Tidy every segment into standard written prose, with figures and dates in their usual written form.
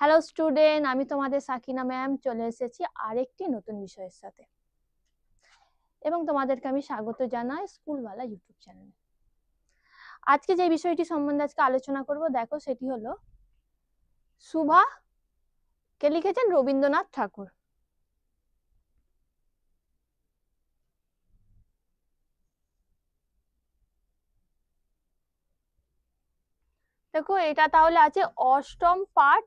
Hello student, আমি তোমাদের Sakina ma'am চলে এসেছি আরেকটি নতুন বিষয়ের সাথে এবং তোমাদেরকে আমি স্বাগত জানাই স্কুলওয়ালা ইউটিউব চ্যানেলে। আজকে যে বিষয়টি সম্বন্ধে আজকে আলোচনা করব, দেখো সেটি হলো সুভা কে লিখেছেন রবীন্দ্রনাথ ঠাকুর। দেখো এটা তাহলে আছে অষ্টম পাঠ,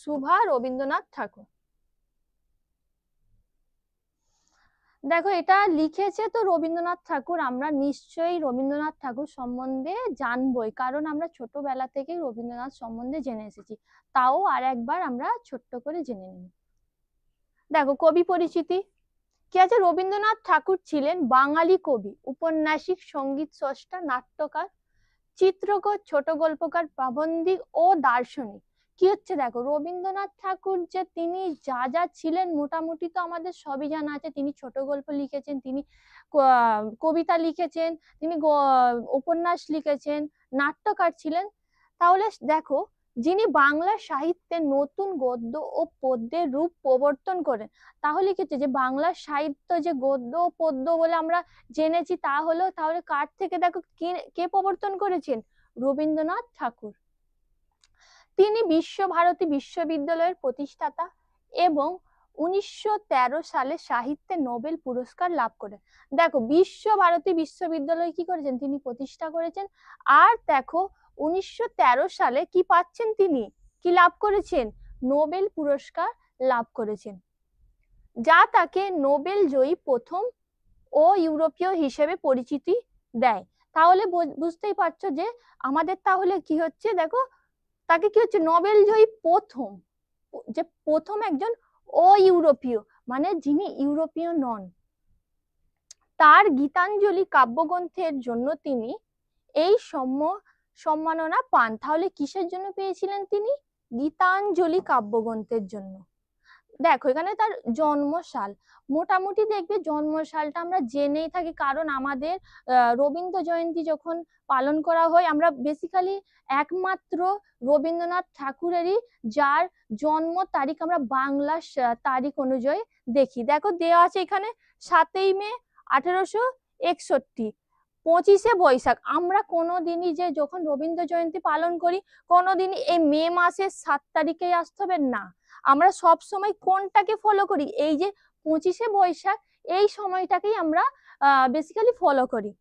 সুভা রবীন্দ্রনাথ ঠাকুর। দেখো এটা লিখেছে তো রবীন্দ্রনাথ ঠাকুর, আমরা নিশ্চয়ই রবীন্দ্রনাথ ঠাকুর সম্বন্ধে জানবই, কারণ আমরা ছোটবেলা থেকেই রবীন্দ্রনাথ সম্বন্ধে জেনে এসেছি। তাও আর একবার আমরা ছোট্ট করে জেনে নিই। দেখো কবি পরিচিতি কি আছে। রবীন্দ্রনাথ ঠাকুর ছিলেন বাঙালি কবি, উপন্যাসিক, সঙ্গীত স্রষ্টা, নাট্যকার, চিত্রকর, ছোট গল্পকার, প্রাবন্ধিক ও দার্শনিক। কি হচ্ছে দেখো, রবীন্দ্রনাথ ঠাকুর যে তিনি যা যা ছিলেন মোটামুটি তো আমাদের সবই জানা আছে। তিনি ছোট গল্প লিখেছেন, তিনি কবিতা লিখেছেন, তিনি উপন্যাস লিখেছেন, নাট্যকার ছিলেন। তাহলে দেখো, যিনি বাংলা সাহিত্যে নতুন গদ্য ও পদ্যের রূপ প্রবর্তন করেন। তাহলে কি হচ্ছে যে বাংলা সাহিত্য যে গদ্য ও পদ্য বলে আমরা জেনেছি, তা হলো তাহলে কার থেকে, দেখো কে প্রবর্তন করেছেন? রবীন্দ্রনাথ ঠাকুর। তিনি বিশ্বভারতী বিশ্ববিদ্যালয়ের প্রতিষ্ঠাতা এবং 1913 সালে সাহিত্যে নোবেল পুরস্কার লাভ করেন। দেখো বিশ্বভারতী বিশ্ববিদ্যালয় কি করেছেন? তিনি প্রতিষ্ঠা করেছেন। আর দেখো 1913 সালে কি পাচ্ছেন তিনি? কি লাভ করেছেন? নোবেল পুরস্কার লাভ করেছেন, যা তাকে নোবেল জয়ী প্রথম ও ইউরোপীয় হিসেবে পরিচিতি দেয়। তাহলে বুঝতেই পারছো যে আমাদের তাহলে কি হচ্ছে, দেখো তাকে কি হচ্ছে, নোবেল জয়ী প্রথম, যে প্রথম একজন ও ইউরোপীয়, মানে যিনি ইউরোপীয় নন। তার গীতাঞ্জলি কাব্যগ্রন্থের জন্য তিনি এই সম্মাননা পান। তাহলে কিসের জন্য পেয়েছিলেন তিনি? গীতাঞ্জলি কাব্যগ্রন্থের জন্য। দেখো এখানে তার জন্মসাল, মোটামুটি দেখবে জন্মসালটা আমরা জেনেই থাকি, কারণ আমাদের রবীন্দ্র জয়ন্তী যখন পালন করা হয়, আমরা বেসিক্যালি একমাত্র রবীন্দ্রনাথ ঠাকুরেরই যার জন্ম তারিখ আমরা বাংলা তারিখ অনুযায়ী দেখি। দেখো দেওয়া আছে এখানে 7ই মে 1861, 25শে বৈশাখ। আমরা কোনোদিনই যে যখন রবীন্দ্র জয়ন্তী পালন করি কোনোদিনই এই মে মাসের 7 তারিখেই আসতে হবে না। আমরা সব সময় কোনটাকে ফলো করি? এই যে 25শে বৈশাখ, এই সময়টাকেই আমরা বেসিক্যালি ফলো করি।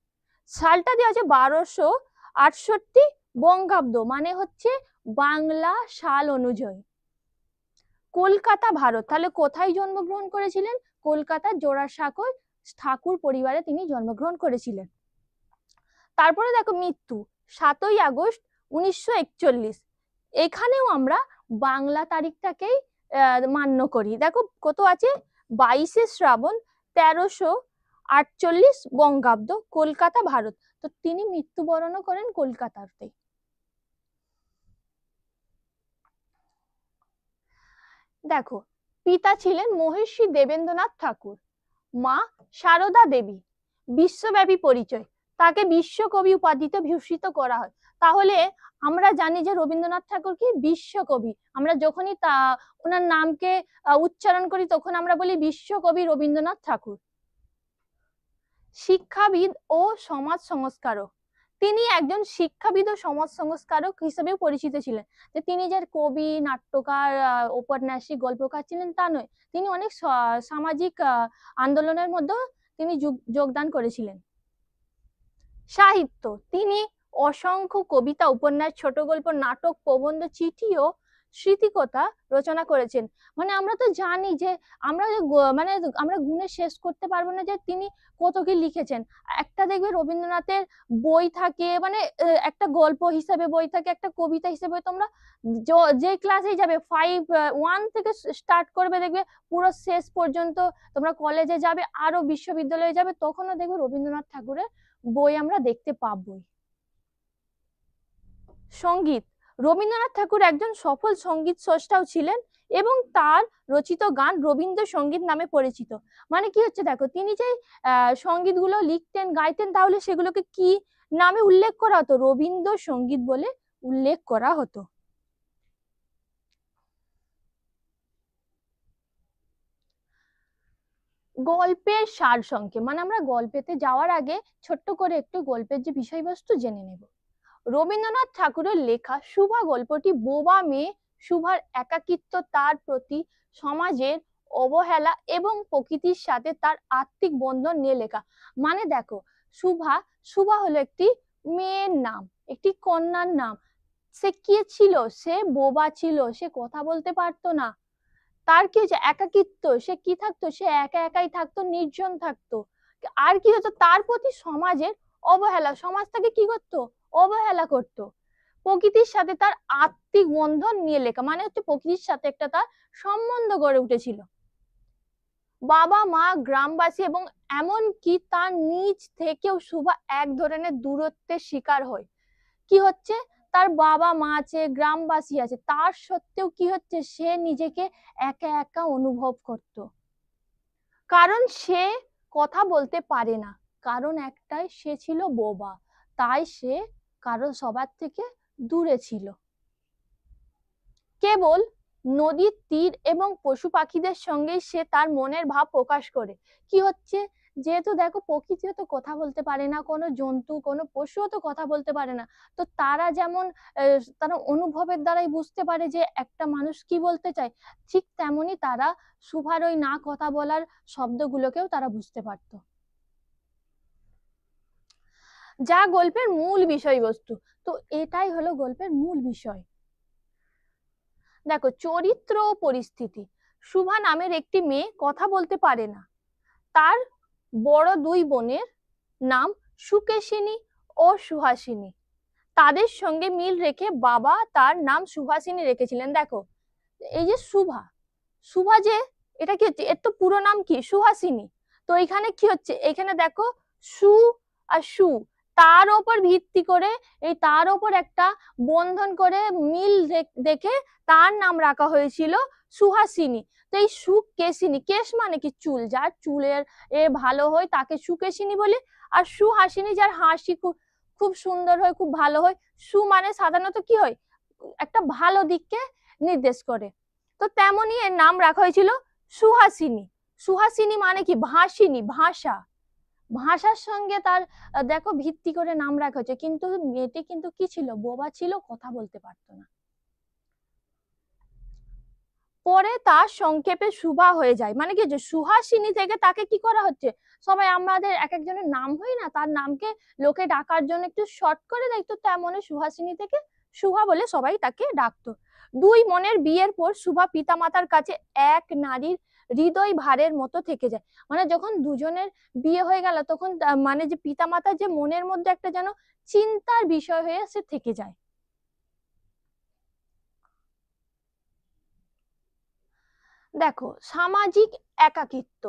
সালটা দেওয়া আছে 1268 বঙ্গাব্দ, মানে হচ্ছে বাংলা সাল অনুযায়ী। কলকাতা, ভারত। তাহলে কোথায় জন্মগ্রহণ করেছিলেন? কলকাতার জোড়াসাঁকোর ঠাকুর পরিবারে তিনি জন্মগ্রহণ করেছিলেন। তারপরে দেখো মৃত্যু 7ই আগস্ট 1941। এখানেও আমরা বাংলা তারিখটাকেই মান্য করি। দেখো কত আছে, 22শে শ্রাবণ 1348 বঙ্গাব্দ, কলকাতা, ভারত। তো তিনি মৃত্যুবরণও করেন কলকাতাতে। দেখো পিতা ছিলেন মহর্ষি দেবেন্দ্রনাথ ঠাকুর, মা সারদা দেবী। বিশ্বব্যাপী পরিচয়, তাকে বিশ্বকবি উপাধিতে ভূষিত করা হয়। তাহলে আমরা জানি যে রবীন্দ্রনাথ ঠাকুর কি বিশ্বকবি। আমরা যখনই ওনার নামকে উচ্চারণ করি তখন আমরা বলি বিশ্বকবি রবীন্দ্রনাথ ঠাকুর। শিক্ষাবিদ ও সমাজ সংস্কারক, তিনি একজন শিক্ষাবিদ ও সমাজ সংস্কারক হিসেবেও পরিচিত ছিলেন। যে তিনি যে কবি, নাট্যকার, ঔপন্যাসিক, গল্পকার ছিলেন তা নয়, তিনি অনেক সামাজিক আন্দোলনের মধ্যে তিনি যোগদান করেছিলেন। সাহিত্য, তিনি অসংখ্য কবিতা, উপন্যাস, ছোট গল্প, নাটক, প্রবন্ধ, চিঠি ও স্মৃতিকথা রচনা করেছেন। মানে আমরা তো জানি যে আমরা গুণে শেষ করতে পারবো না যে তিনি কত কি লিখেছেন। একটা দেখবে রবীন্দ্রনাথের বই থাকে, মানে একটা গল্প হিসেবে বই থাকে, একটা কবিতা হিসেবে। তোমরা যে ক্লাসে যাবে 1 থেকে স্টার্ট করবে, দেখবে পুরো শেষ পর্যন্ত। তোমরা কলেজে যাবে, আরো বিশ্ববিদ্যালয়ে যাবে, তখনও দেখবে রবীন্দ্রনাথ ঠাকুরের বই আমরা দেখতে পাবই। সঙ্গীত, রবীন্দ্রনাথ ঠাকুর একজন সফল সঙ্গীত স্রষ্টাও ছিলেন এবং তার রচিত গান রবীন্দ্রসঙ্গীত নামে পরিচিত। মানে কি হচ্ছে, দেখো তিনি যে সঙ্গীতগুলো লিখতেন, গাইতেন, তাহলে সেগুলোকে কি নামে উল্লেখ করা হতো? রবীন্দ্রসঙ্গীত বলে উল্লেখ করা হতো। গল্পের সারসংক্ষেপ, মানে আমরা গল্পেতে যাওয়ার আগে ছোট্ট করে একটু গল্পের যে বিষয়বস্তু জেনে নেব। রবীন্দ্রনাথ ঠাকুরের লেখা সুভা গল্পটি বোবা মেয়ে সুভার একাকিত্ব, তার প্রতি সমাজের অবহেলা এবং প্রকৃতির সাথে তার আত্মিক বন্ধন নিয়ে লেখা। মানে দেখো, সুভা সুভা হলো একটি মেয়ের নাম, একটি কন্যার নাম। সে কি ছিল? সে বোবা ছিল, সে কথা বলতে পারতো না। তার কি হচ্ছে? একাকিত্ব। সে কি থাকতো? সে একা একাই থাকতো, নির্জন থাকতো। আর কি হতো? তার প্রতি সমাজের অবহেলা, সমাজ তাকে কি করতো? অবহেলা করতো। প্রকৃতির সাথে তার আত্মিক বন্ধন নিয়ে লেখা, মানে হচ্ছে প্রকৃতির সাথে একটা তার সম্বন্ধ গড়ে উঠেছিল। বাবা মা, গ্রামবাসী এবং এমনকি তার নিজ থেকেও সুভা এক ধরনের দূরত্বের শিকার হয়। কি হচ্ছে? তার বাবা মা আছে, গ্রামবাসী আছে, তার সত্ত্বেও কি হচ্ছে? সে নিজেকে একা একা অনুভব করত। কারণ সে কথা বলতে পারে না, কারণ একটাই, সে ছিল বোবা। তাই সে কারণ সবার থেকে দূরে ছিল। কেবল নদীর তীর এবং পশু পাখিদের সঙ্গেই সে তার মনের ভাব প্রকাশ করে। কি হচ্ছে? যেহেতু দেখো, প্রকৃতিও তো কথা বলতে পারে না, কোনো জন্তু, কোনো পশুও তো কথা বলতে পারে না। তো তারা যেমন তারা অনুভবের দ্বারাই বুঝতে পারে যে একটা মানুষ কি বলতে চায়, ঠিক তেমনি তারা সুভার ওই না কথা বলার শব্দগুলোকেও তারা বুঝতে পারতো। যা গল্পের মূল বিষয়বস্তু। তো এটাই হলো গল্পের মূল বিষয়। দেখো, চরিত্র ও পরিস্থিতি। সুভা নামের একটি মেয়ে কথা বলতে পারে না। তার বড় দুই বোনের নাম সুকেশিনী ও সুহাসিনী। তাদের সঙ্গে মিল রেখে বাবা তার নাম সুহাসিনী রেখেছিলেন। দেখো, এই যে সুভা, সুভা যে, এটা কি হচ্ছে? এর তো পুরো নাম কি? সুহাসিনী। তো এখানে কি হচ্ছে? এখানে দেখো, সু আর সু, তার ওপর ভিত্তি করে, এই তার ওপর একটা বন্ধন করে মিল দেখে তার নাম রাখা হয়েছিল সুহাসিনী। তো এই সুকেশিনী, কেশ মানে কি? চুল। যার চুলের ভালো হয় তাকে সুকেশিনী বলে। আর সুহাসিনী, যার হাসি খুব খুব সুন্দর হয়, খুব ভালো হয়। সু মানে সাধারণত কি হয়? একটা ভালো দিককে নির্দেশ করে। তো তেমনি এর নাম রাখা হয়েছিল সুহাসিনী। সুহাসিনী মানে কি? ভাসিনী, ভাষা। ভাষার সঙ্গে তার দেখো ভিত্তি করে নাম রাখা হয়েছে। কিন্তু মেয়েটি কিন্তু কি ছিল? বোবা ছিল, কথা বলতে পারতো না। পরে তার সংক্ষেপে সুভা হয়ে যায়। মানে কি? যে সুহাসিনী থেকে তাকে কি করা হচ্ছে? সবাই আমাদের এক একজনের নাম হয় না, তার নামকে লোকে ডাকার জন্য একটু শর্ট করে দেয়, তো তেমন সুহাসিনী থেকে সুভা বলে সবাই তাকে ডাকতো। দুই মনের বিয়ের পর সুভা পিতামাতার কাছে এক নারীর হৃদয় ভারের মতো থেকে যায়। মানে যখন দুজনের বিয়ে হয়ে গেল, তখন মানে যে পিতামাতার যে মনের মধ্যে একটা যেন চিন্তার বিষয় হয়ে সে থেকে যায়। দেখো, সামাজিক একাকিত্ব।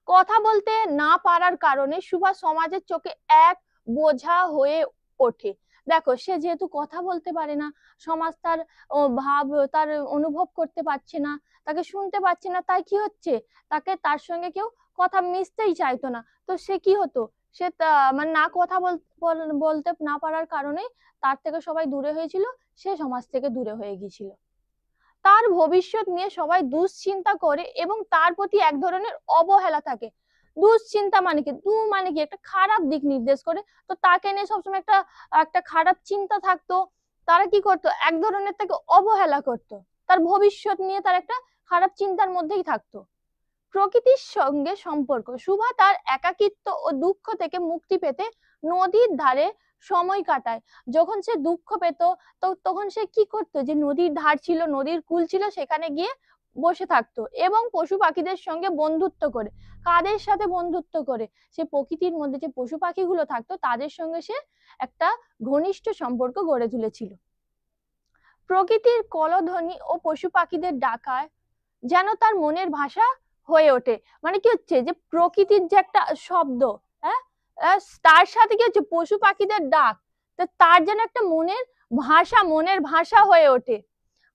কথা বলতে না পারার কারণে সুভা সমাজের চোখে এক বোঝা হয়ে ওঠে। দেখো, সে যেহেতু কথা বলতে পারে না, সমাজ তার ভাব, তার অনুভব করতে পারছে না, তাকে শুনতে পাচ্ছে না, তাই কি হচ্ছে? তাকে, তার সঙ্গে কেউ কথা মিশতেই চাইতো না। তো সে কি হতো? সে মানে না কথা বলতে না পারার কারণে তার থেকে সবাই দূরে হয়েছিল, সে সমাজ থেকে দূরে হয়ে গিয়েছিল। তার ভবিষ্যৎ নিয়ে সবাই দুশ্চিন্তা করে এবং তার প্রতি এক ধরনের অবহেলা থাকে। দুশ্চিন্তা মানে কি? মানে কি? একটা খারাপ দিক নির্দেশ করে। তো তাকে নিয়ে সবসময় একটা একটা খারাপ চিন্তা থাকতো। তারা কি করতো? এক ধরনের তাকে অবহেলা করতো। তার ভবিষ্যৎ নিয়ে তার একটা খারাপ চিন্তার মধ্যেই থাকতো। প্রকৃতির সঙ্গে সম্পর্ক। সুভা তার একাকিত্ব ও দুঃখ থেকে মুক্তি পেতে নদীর ধারে সময় কাটায়। যখন সে দুঃখ পেত, তো তখন সে কি করতো? যে নদীর ধার ছিল, নদীর কূল ছিল, সেখানে গিয়ে বসে থাকতো এবং পশু পাখিদের সঙ্গে বন্ধুত্ব করে। কাদের সাথে বন্ধুত্ব করে? সে প্রকৃতির মধ্যে যে পশু পাখিগুলো থাকতো তাদের সঙ্গে সে একটা ঘনিষ্ঠ সম্পর্ক গড়ে তুলেছিল। প্রকৃতির কলধ্বনি ও পশু পাখিদের ডাকায় যেন তার মনের ভাষা হয়ে ওঠে। মানে কি হচ্ছে? যে প্রকৃতির যে একটা শব্দ, হ্যাঁ, তার সাথে কি হচ্ছে? পশু পাখিদের ডাক, তার যেন একটা মনের ভাষা হয়ে ওঠে।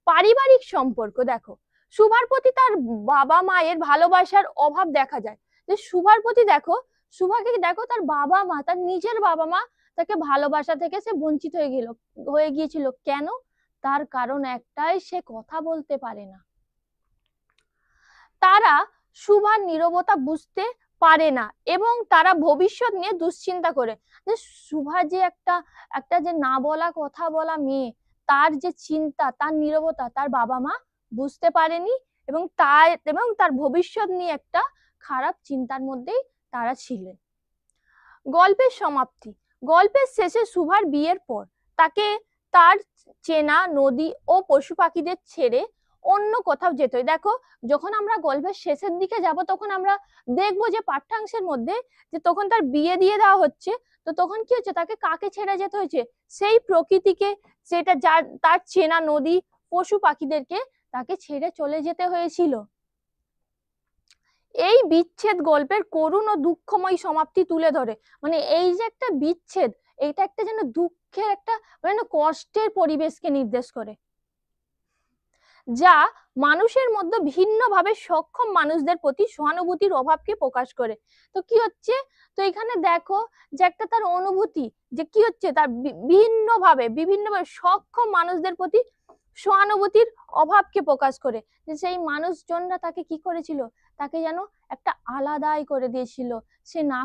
পারিবারিক সম্পর্ক। দেখো, সুভার প্রতি তার বাবা মায়ের ভালোবাসার অভাব দেখা যায়। যে সুভার প্রতি দেখো, সুভাকে দেখো, তার বাবা মা, তার নিজের বাবা মা তাকে ভালোবাসা থেকে সে বঞ্চিত হয়ে গিয়েছিল। কেন? তার কারণ একটাই, সে কথা বলতে পারে না। তারা সুভার নীরবতা বুঝতে পারে না এবং তারা ভবিষ্যৎ নিয়ে দুশ্চিন্তা করে। যে শুভা যে একটা একটা যে না বলা কথা বলা মেয়ে, তার যে চিন্তা, তার নীরবতা তার বাবা মা বুঝতে পারেনি এবং তার ভবিষ্যৎ নিয়ে একটা খারাপ চিন্তার মধ্যেই তারা ছিলেন। গল্পের সমাপ্তি। গল্পের শেষে শুভার বিয়ের পর তাকে তার চেনা নদী ও পশু পাখিদের ছেড়ে অন্য কোথাও যেতে হয়। দেখো, যখন আমরা গল্পের শেষের দিকে যাব তখন আমরা দেখবো যে পাঠ্যাংশের মধ্যে যে তখন তার বিয়ে দিয়ে দেওয়া হচ্ছে, তো তখন কি হচ্ছে, তাকে কাকে ছেড়ে যেতে হয়েছে? সেই প্রকৃতিকে, সেটা যার তার চেনা নদী পশু পাখিদেরকে তাকে ছেড়ে চলে যেতে হয়েছিল। এই বিচ্ছেদ গল্পের করুণ ও দুঃখময় সমাপ্তি তুলে ধরে। মানে এই যে একটা বিচ্ছেদ, এইটা একটা যেন দুঃখের একটা মানে কষ্টের পরিবেশকে নির্দেশ করে, যা মানুষের মধ্যে ভিন্নভাবে সক্ষম মানুষদের প্রতি সহানুভূতির অভাবকে প্রকাশ করে। তো কি হচ্ছে, তো এখানে দেখো যে একটা তার অনুভূতি, যে কি হচ্ছে, তার বিভিন্নভাবে সক্ষম মানুষদের প্রতি সহানুভূতির অভাবকে প্রকাশ করে, যে সেই মানুষজনরা তাকে কি করেছিল, তাকে যেন একটা আলাদাই করে দিয়েছিল সে না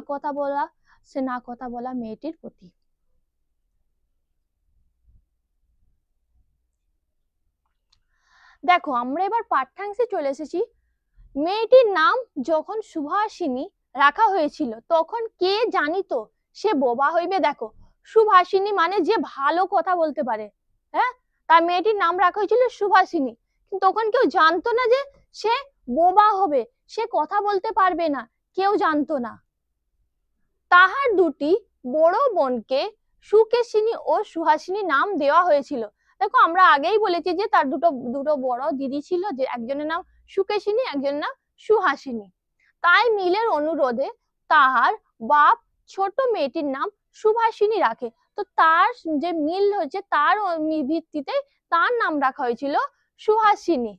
কথা বলা মেয়েটির প্রতি। দেখো, আমরা এবার পাঠ্যাংশে চলে এসেছি। মেয়েটির নাম যখন সুভাষিনী রাখা হয়েছিল তখন কে জানিত সে বোবা হইবে? দেখো, সুভাষিনী মানে যে ভালো কথা বলতে পারে, হ্যাঁ, তার মেয়েটির নাম রাখা হয়েছিল সুভাষিনী। কিন্তু তখন কেউ জানতো না যে সে বোবা হবে, সে কথা বলতে পারবে না, কেউ জানতো না। তাহার দুটি বড় বোনকে সুকেশিনী ও সুহাসিনী নাম দেওয়া হয়েছিল। দেখো, আমরা আগেই বলেছি যে তার দুটো বড় দিদি ছিল, যে একজনের নাম সুকেশিনী, একজনের নাম সুহাসিনী। তাই মিলের অনুরোধে তাহার বাপ ছোট মেয়েটির নাম সুভাষিনী রাখে। তো তার যে মিল হয়েছে তার ভিত্তিতে তার নাম রাখা হয়েছিল সুহাসিনী।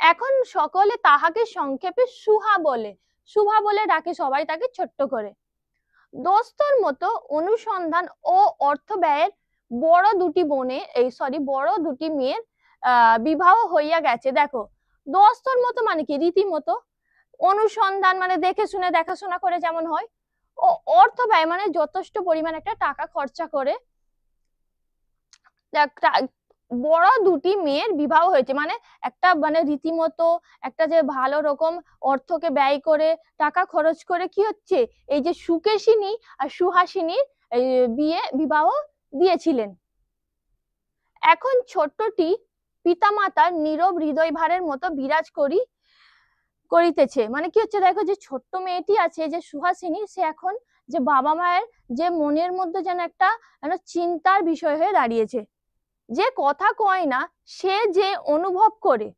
এখন সকলে তাহাকে সংক্ষেপে সুহা বলে ডাকে, সবাই তাকে ছোট্ট করে। দোস্তর মতো অনুসন্ধান ও অর্থ ব্যয়ের বড় দুটি মেয়ের বিবাহ হইয়া গেছে। দেখো, দোস্তর মতো মানে কি, রীতিমতো। অনুসন্ধান মানে দেখে শুনে দেখাশোনা করে যেমন হয়, ও অর্থ ব্যয় মানে যথেষ্ট পরিমাণ একটা টাকা খরচা করে বড় দুটি মেয়ের বিবাহ হয়েছে। মানে একটা মানে রীতিমতো একটা যে ভালো রকম অর্থকে ব্যয় করে টাকা খরচ করে কি হচ্ছে, এই যে সুকেশিনী আর সুহাসিনীর বিবাহ দিয়েছিলেন। এখন ছোট্টটি পিতামাতার নীরব হৃদয় ভারের মতো বিরাজ করিতেছে। মানে কি হচ্ছে, দেখো যে ছোট্ট মেয়েটি আছে যে সুহাসিনী, সে এখন যে বাবা মায়ের যে মনের মধ্যে যেন একটা চিন্তার বিষয় হয়ে দাঁড়িয়েছে। যে কথা কয় না, সে যে অনুভব করে,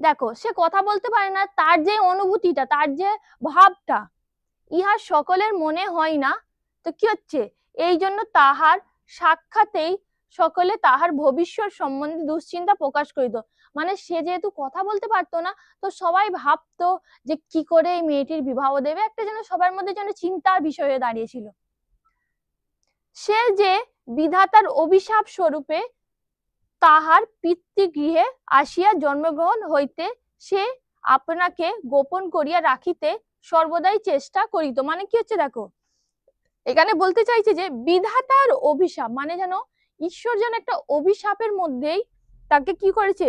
দেখো সে কথা বলতে পারে না, তার যে অনুভূতিটা, তার যে ভাবটা, ইহা সকলের মনে হয় না। তো কি হচ্ছে, এই জন্য তাহার সাক্ষাতেই সকলে তাহার ভবিষ্যৎ সম্বন্ধে দুশ্চিন্তা প্রকাশ করিত। মানে সে যেহেতু কথা বলতে পারতো না, তো সবাই ভাবতো যে কি করে এই মেয়েটির বিবাহ দেবে, একটা যেন সবার মধ্যে যেন চিন্তার বিষয় হয়ে দাঁড়িয়েছিল। সে যে বিধাতার অভিশাপ স্বরূপে তাহার পিতৃগৃহে আসিয়া জন্মগ্রহণ হইতে সে আপনাকে গোপন করিয়া রাখিতে সর্বদাই চেষ্টা করিত। মানে কি হচ্ছে, দেখো এখানে বলতে চাইছে যে বিধাতার অভিশাপ মানে যেন ঈশ্বর যেন একটা অভিশাপের মধ্যেই তাকে কি করেছে,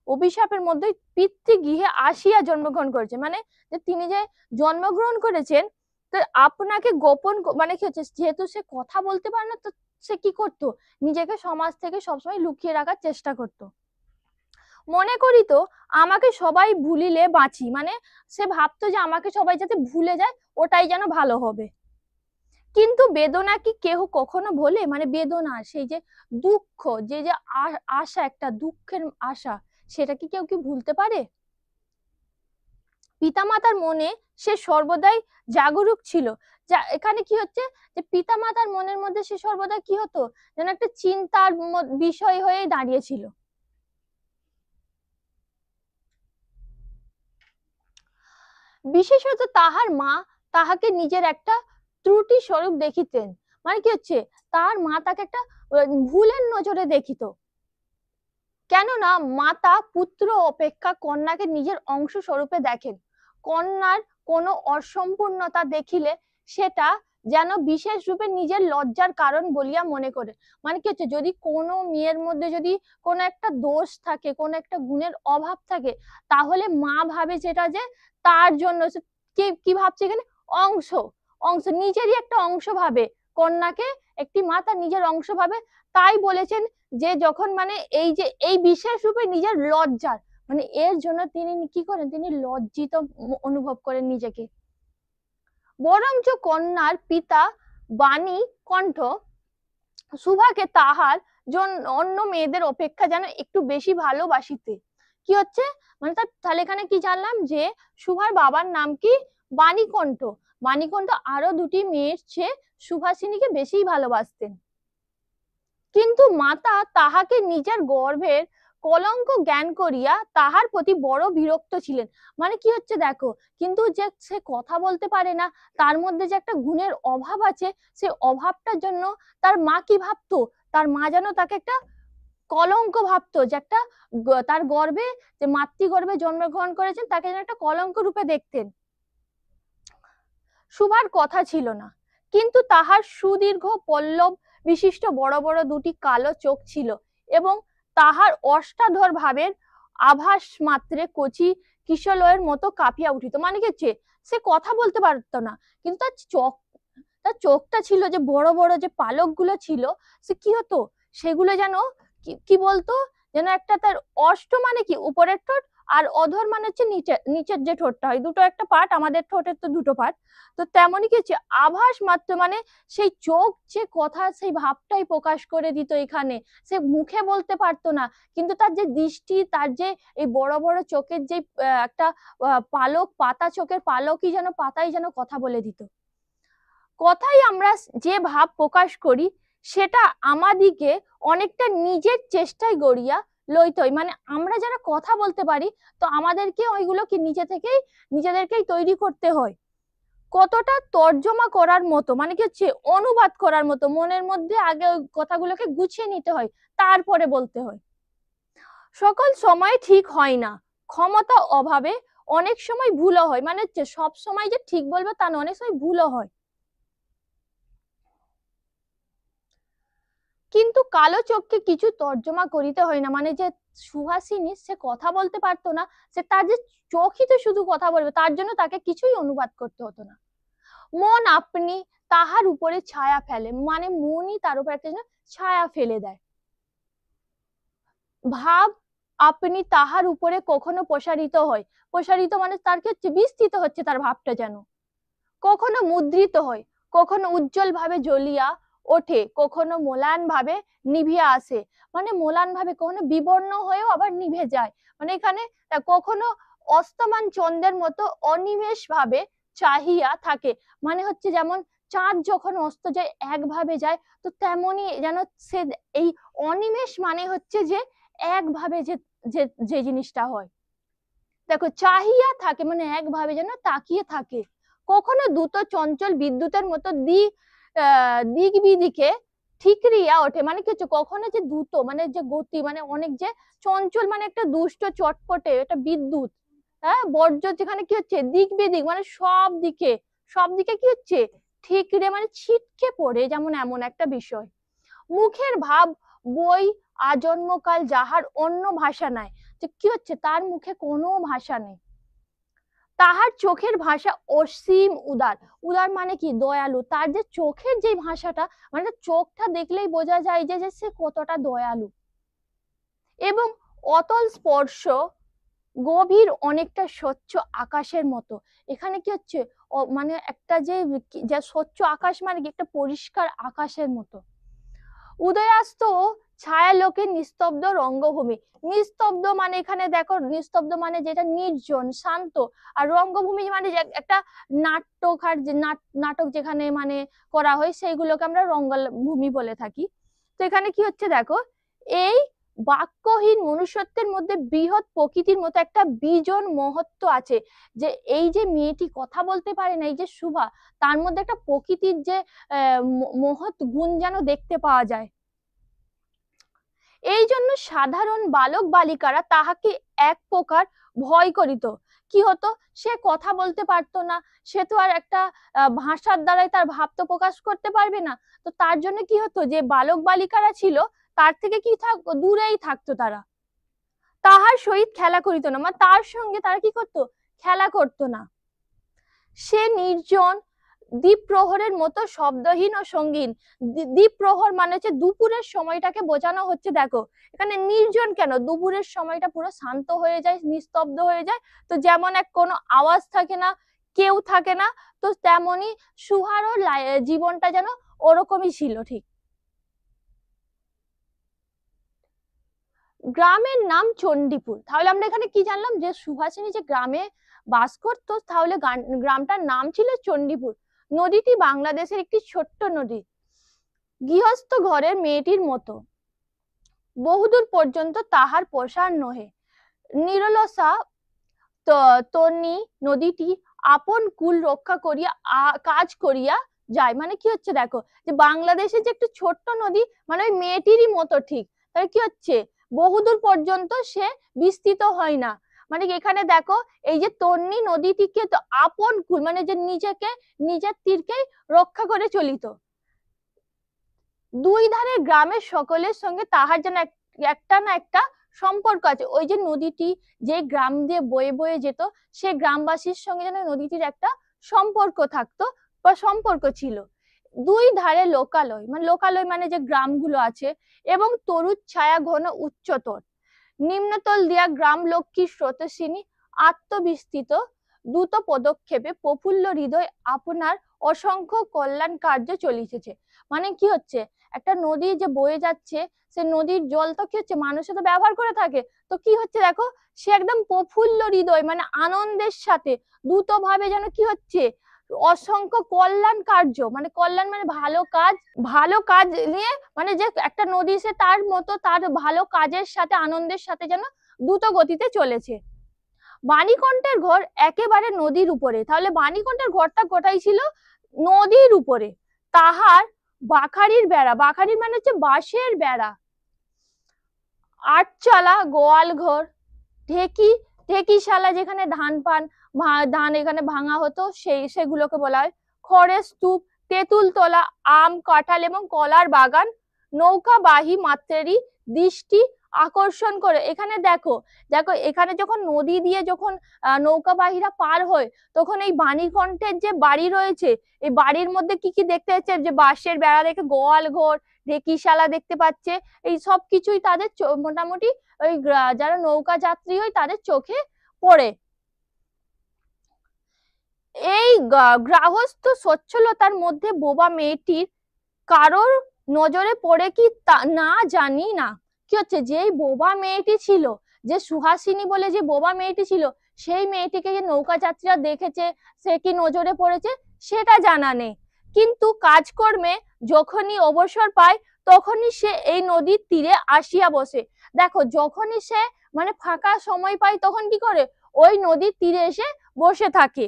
অভিশাপের মধ্যে পিতৃগৃহে আসিয়া জন্মগ্রহণ করেছে। মানে যে তিনি যে জন্মগ্রহণ করেছেন, তো আপনাকে গোপন মানে কি হচ্ছে, যেহেতু সে কথা বলতে পারে না, তো সে কি করতো, নিজেকে সমাজ থেকে সবসময় লুকিয়ে রাখার চেষ্টা করতো। মনে করি তো আমাকে সবাই ভুলিলে বাঁচি, মানে সে ভাবতো যে আমাকে সবাই যাতে ভুলে যায় ওটাই যেন ভালো হবে। কিন্তু বেদনা কি কেহ কখনো ভোলে? মানে বেদনা, সেই যে দুঃখ, যে যে আশা, একটা দুঃখের আশা, সেটা কি কেউ কি ভুলতে পারে? পিতামাতার মনে সে সর্বদাই জাগরুক ছিল। যা এখানে কি হচ্ছে, যে পিতামাতার মনের মধ্যে সে সর্বদা কি হতো, যেন একটা চিন্তার বিষয় হয়ে দাঁড়িয়েছিল। বিশেষত তাহার মা তাহাকে নিজের একটা ত্রুটি স্বরূপ দেখিতেন। মানে কি হচ্ছে, তার মা তাকে একটা ভুলের নজরে দেখিত। কেননা মাতা পুত্র অপেক্ষা কন্যাকে নিজের অংশ স্বরূপে দেখেন। কন্যার কোনো অসম্পূর্ণতা দেখিলে সেটা যেন বিশেষ রূপে নিজের লজ্জার কারণ বলিয়া মনে করে। মানে কি হচ্ছে, যদি কোনো মেয়ের মধ্যে যদি কোনো একটা দোষ থাকে, কোনো একটা গুণের অভাব থাকে, তাহলে মা ভাবে যেটা যে তার জন্য কি ভাবছে এখানে, অংশ অংশ নিজেরই একটা অংশ ভাবে, কন্যাকে একটি মা তার নিজের অংশ ভাবে। তাই বলেছেন যে যখন মানে এই যে এই বিশেষ রূপে নিজের লজ্জার মানে এর জন্য তিনি কি করেন, তিনি লজ্জিত অনুভব করেন নিজেকে। বরঞ্চ কন্যার পিতা বাণী কণ্ঠ সুভাকে তাহার অন্য মেয়েদের অপেক্ষা যেন একটু বেশি ভালোবাসিতে। কি হচ্ছে মানে তাহলে এখানে কি জানলাম যে সুভার বাবার নাম কি, বাণীকণ্ঠ। বাণীকণ্ঠ আরো দুটি মেয়ের চেয়ে সুভাষিনীকে বেশি ভালোবাসতেন। কিন্তু মাতা তাহাকে নিজের গর্ভের কলঙ্ক জ্ঞান করিয়া তাহার প্রতি বড় বিরক্ত ছিলেন। মানে কি হচ্ছে দেখো, কিন্তু যে সে কথা বলতে পারে না, তার মধ্যে যে একটা গুণের অভাব আছে, সে অভাবটার জন্য তার মা কি ভাবতো, তার মা যেন তাকে একটা কলঙ্ক ভাবতো, যে একটা তার গর্ভে যে মাতৃগর্ভে জন্মগ্রহণ করেছেন তাকে যেন একটা কলঙ্ক রূপে দেখতেন। সুভার কথা ছিল না, কিন্তু তাহার সুদীর্ঘ পল্লব বিশিষ্ট বড় বড় দুটি কালো চোখ ছিল এবং তাহার অষ্টাধর ভাবের আভাস মাত্রে কচি কিশলয়ের মতো কাঁপিয়া উঠিত। মানে কি হচ্ছে, সে কথা বলতে পারতো না, কিন্তু তার চোখটা ছিল যে বড় বড় যে পালক গুলো ছিল, সে কি হতো সেগুলো যেন কি বলতো, যেন একটা তার অষ্ট মানে কি উপরের ঠোঁট, আর অধর মানে হচ্ছে নিচের যে ঠোঁটটা হয়, দুটো একটা পার্ট, আমাদের ঠোঁটের তো দুটো পার্ট, তো তেমনই কি হচ্ছে আভাস মাত্র মানে সেই চোখ যে কথা সেই ভাবটাই প্রকাশ করে দিত এখানে। সে মুখে বলতে পারতো না, কিন্তু তার যে দৃষ্টি, তার যে এই বড় বড় চোখের যে একটা পালক, পাতা চোখের পালকই যেন পাতাই যেন কথা বলে দিত। কথাই আমরা যে ভাব প্রকাশ করি সেটা আমাদিকে অনেকটা নিজের চেষ্টায় গড়িয়া লইতই। মানে আমরা যারা কথা বলতে পারি, তো আমাদেরকে ওইগুলো কি নিজেদেরকেই তৈরি করতে হয়। কতটা তর্জমা করার মতো, মানে কি হচ্ছে অনুবাদ করার মতো, মনের মধ্যে আগে ওই কথাগুলোকে গুছিয়ে নিতে হয়, তারপরে বলতে হয়। সকল সময় ঠিক হয় না, ক্ষমতা অভাবে অনেক সময় ভুলও হয়। মানে হচ্ছে সব সময় যে ঠিক বলবে তা না, অনেক সময় ভুলও হয়। কিন্তু কালো চোখকে কিছু তর্জমা করিতে হয় না। মানে যে সুহাসিনী, সে কথা বলতে পারতো না, সে তার যে চোখই তো শুধু কথা বলবে, তার জন্য তাকে কিছুই অনুবাদ করতে হতো না। মন আপনি তাহার উপরে ছায়া ফেলে, মানে মনই তার উপর একটা ছায়া ফেলে দেয়। ভাব আপনি তাহার উপরে কখনো প্রসারিত হয়, প্রসারিত মানে তার ক্ষেত্রে বিস্তৃত হচ্ছে তার ভাবটা, যেন কখনো মুদ্রিত হয়, কখনো উজ্জ্বল ভাবে জ্বলিয়া ওঠে, কখনো মোলান ভাবে নিভিয়া আসে। মানে মোলান ভাবে কখনো বিবর্ণ হয়েও আবার নিভে যায়। মানে এখানে কখনো অস্তমান চন্দ্রের মতো অনিমেষ ভাবে চাহিয়া থাকে। মানে হচ্ছে যেমন চাঁদ যখন অস্ত যায় একভাবে যায়, তো তেমনি যেন সে এই অনিমেষ মানে হচ্ছে যে একভাবে যে জিনিসটা হয়। দেখো চাহিয়া থাকে মানে একভাবে যেন তাকিয়ে থাকে। কখনো দ্রুত চঞ্চল বিদ্যুতের মতো দিক বিদিকে ঠিকরিয়া ওঠে। মানে কি হচ্ছে, কখনো যে দ্রুত মানে যে গতি, মানে অনেক যে চঞ্চল, মানে একটা দুষ্ট চটপটে একটা বিদ্যুৎ, হ্যাঁ বর্জ্য, যেখানে কি হচ্ছে দিক বিদিক মানে সব দিকে কি হচ্ছে ঠিকরে মানে ছিটকে পড়ে, যেমন এমন একটা বিষয়। মুখের ভাব বই আজন্মকাল যাহার অন্য ভাষা নাই। যে কি হচ্ছে, তার মুখে কোনো ভাষা নেই। তাহার চোখের ভাষা অসীম উদার। উদার মানে কি, দয়ালু। তার যে চোখের যে ভাষাটা, মানে চোখটা দেখলেই বোঝা যায় যে সে কতটা দয়ালু। এবং অতল স্পর্শ গভীর অনেকটা স্বচ্ছ আকাশের মতো। এখানে কি হচ্ছে, মানে একটা যে স্বচ্ছ আকাশ মানে কি একটা পরিষ্কার আকাশের মতো। উদয়াস্ত ছায়ালোকে নিস্তব্ধ রঙ্গভূমি। নিস্তব্ধ মানে এখানে দেখো, নিস্তব্ধ মানে যেটা নির্জন শান্ত, আর রঙ্গভূমি মানে একটা নাটক, আর যে নাটক যেখানে মানে করা হয় সেইগুলোকে আমরা রঙ্গভূমি বলে থাকি। তো এখানে কি হচ্ছে দেখো, এই বাক্যহীন মনুষ্যত্বের মধ্যে বৃহৎ প্রকৃতির মতো একটা বিজন মহত্ব আছে। যে এই যে মেয়েটি কথা বলতে পারে না, এই যে সুভা, তার মধ্যে একটা প্রকৃতির যে মহৎ গুণ যেন দেখতে পাওয়া যায়। এই জন্য সাধারণ বালক বালিকারা তাহাকে এক প্রকার ভয় করিত। কি হতো, সে কথা বলতে পারতো না, সে তো আর একটা ভাষার দ্বারাই তার ভাব তো প্রকাশ করতে পারবে না। তো তার জন্য কি হতো, যে বালক বালিকারা ছিল তার থেকে কি থাকতো, দূরেই থাকতো তারা, তাহার সহিত খেলা করিত না, মানে তার সঙ্গে তারা কি করতো, খেলা করতো না। সে নির্জন দ্বীপ প্রহরের মতো শব্দহীন ও সঙ্গীন। দ্বীপ প্রহর মানে হচ্ছে দুপুরের সময়টাকে বোঝানো হচ্ছে। দেখো এখানে নির্জন কেন, দুপুরের সময়টা পুরো শান্ত হয়ে যায়, নিস্তব্ধ হয়ে যায়, তো যেমন এক কোনো আওয়াজ থাকে না, কেউ থাকে না, তো তেমনি সুহারও জীবনটা যেন ওরকমই ছিল ঠিক। গ্রামের নাম চণ্ডীপুর। তাহলে আমরা এখানে কি জানলাম, যে সুহাসিনী যে গ্রামে বাস করতো, তাহলে গ্রামটার নাম ছিল চণ্ডীপুর। নদীটি বাংলাদেশের একটি ছোট্ট নদী, গৃহস্থ ঘরের মেয়েটির মতো, বহুদূর পর্যন্ত তাহার প্রসার নহে। নিরলসা তন্নি নদীটি আপন কুল রক্ষা করিয়া কাজ করিয়া যায়। মানে কি হচ্ছে, দেখো যে বাংলাদেশের যে একটা ছোট্ট নদী, মানে ওই মেয়েটিরই মতো ঠিক, তাহলে কি হচ্ছে, বহুদূর পর্যন্ত সে বিস্তৃত হয় না। মানে এখানে দেখো এই যে তন্নি নদীটিকে তো আপন কুল, মানে যে নিজেকে, নিজের তীরকেই রক্ষা করে চলিত। দুই ধারে গ্রামের সকলের সঙ্গে তাহার যেন একটা না একটা সম্পর্ক আছে। ওই যে নদীটি যে গ্রাম দিয়ে বয়ে বয়ে যেত, সে গ্রামবাসীর সঙ্গে যেন নদীটির একটা সম্পর্ক থাকতো বা সম্পর্ক ছিল। দুই ধারে লোকালয়, মানে লোকালয় মানে যে গ্রামগুলো আছে, এবং তরুর ছায়া ঘন উচ্চতর নিম্নতল দিয়া গ্রাম লক্ষ্মী স্রোতস্বিনী আত্মবিস্তৃত দ্রুত পদক্ষেপে প্রফুল্ল হৃদয় আপনার অসংখ্য কল্যাণ কার্য চলিতেছে। মানে কি হচ্ছে, একটা নদী যে বয়ে যাচ্ছে, সে নদীর জল তো কি হচ্ছে, মানুষে তো ব্যবহার করে থাকে, তো কি হচ্ছে দেখো, সে একদম প্রফুল্ল হৃদয় মানে আনন্দের সাথে দ্রুত ভাবে যেন কি হচ্ছে, অসংখ্য কল্যাণ কার্য, মানে কল্যাণ মানে ভালো কাজ, ভালো কাজ নিয়ে, মানে যে একটা নদী সে তার মতো তার ভালো কাজের সাথে আনন্দের সাথে যেন দ্রুত গতিতে চলেছে। বাণীকণ্ঠের ঘর একেবারে নদীর উপরে। তাহলে বাণীকণ্ঠের ঘরটা কোথায় ছিল, নদীর উপরে। তাহার বাখারির বেড়া, বাখারির মানে হচ্ছে বাঁশের বেড়া, আটচালা গোয়াল ঘর, ঢেকিশালা যেখানে ধান পান, ধান এখানে ভাঙা হতো, সেগুলোকে বলা হয় খড়ের স্তূপ, তেঁতুল তলা, আম কাঁঠাল এবং কলার বাগান, নৌকাবাহী মাত্রেরই দৃষ্টি আকর্ষণ করে। এখানে দেখো, দেখো এখানে যখন নদী দিয়ে যখন নৌকাবাহীরা পার হয়, তখন এই বাণীকণ্ঠের যে বাড়ি রয়েছে, এই বাড়ির মধ্যে কি কি দেখতে পাচ্ছে, যে বাঁশের বেড়া দেখে গোয়াল ঘর, ঢেকিশালা দেখতে পাচ্ছে, এই সব কিছুই তাদের মোটামুটি ওই যারা নৌকা যাত্রী হয় তাদের চোখে পড়ে। এই গৃহস্থ সচ্ছলতার মধ্যে বোবা মেয়েটির কারোর নজরে পড়ে কি না জানি না। কি হচ্ছে, যেই বোবা মেয়েটি ছিল, যে সুহাসিনী বলে যে বোবা মেয়েটি ছিল, সেই মেয়েটিকে যে নৌকা যাত্রীরা দেখেছে, সে কি নজরে পড়েছে সেটা জানা নেই, কিন্তু কাজকর্মে যখনই অবসর পায় তখনই সে এই নদীর তীরে আসিয়া বসে। দেখো যখনই সে মানে ফাঁকা সময় পায়, তখন কি করে, ওই নদীর তীরে এসে বসে থাকে।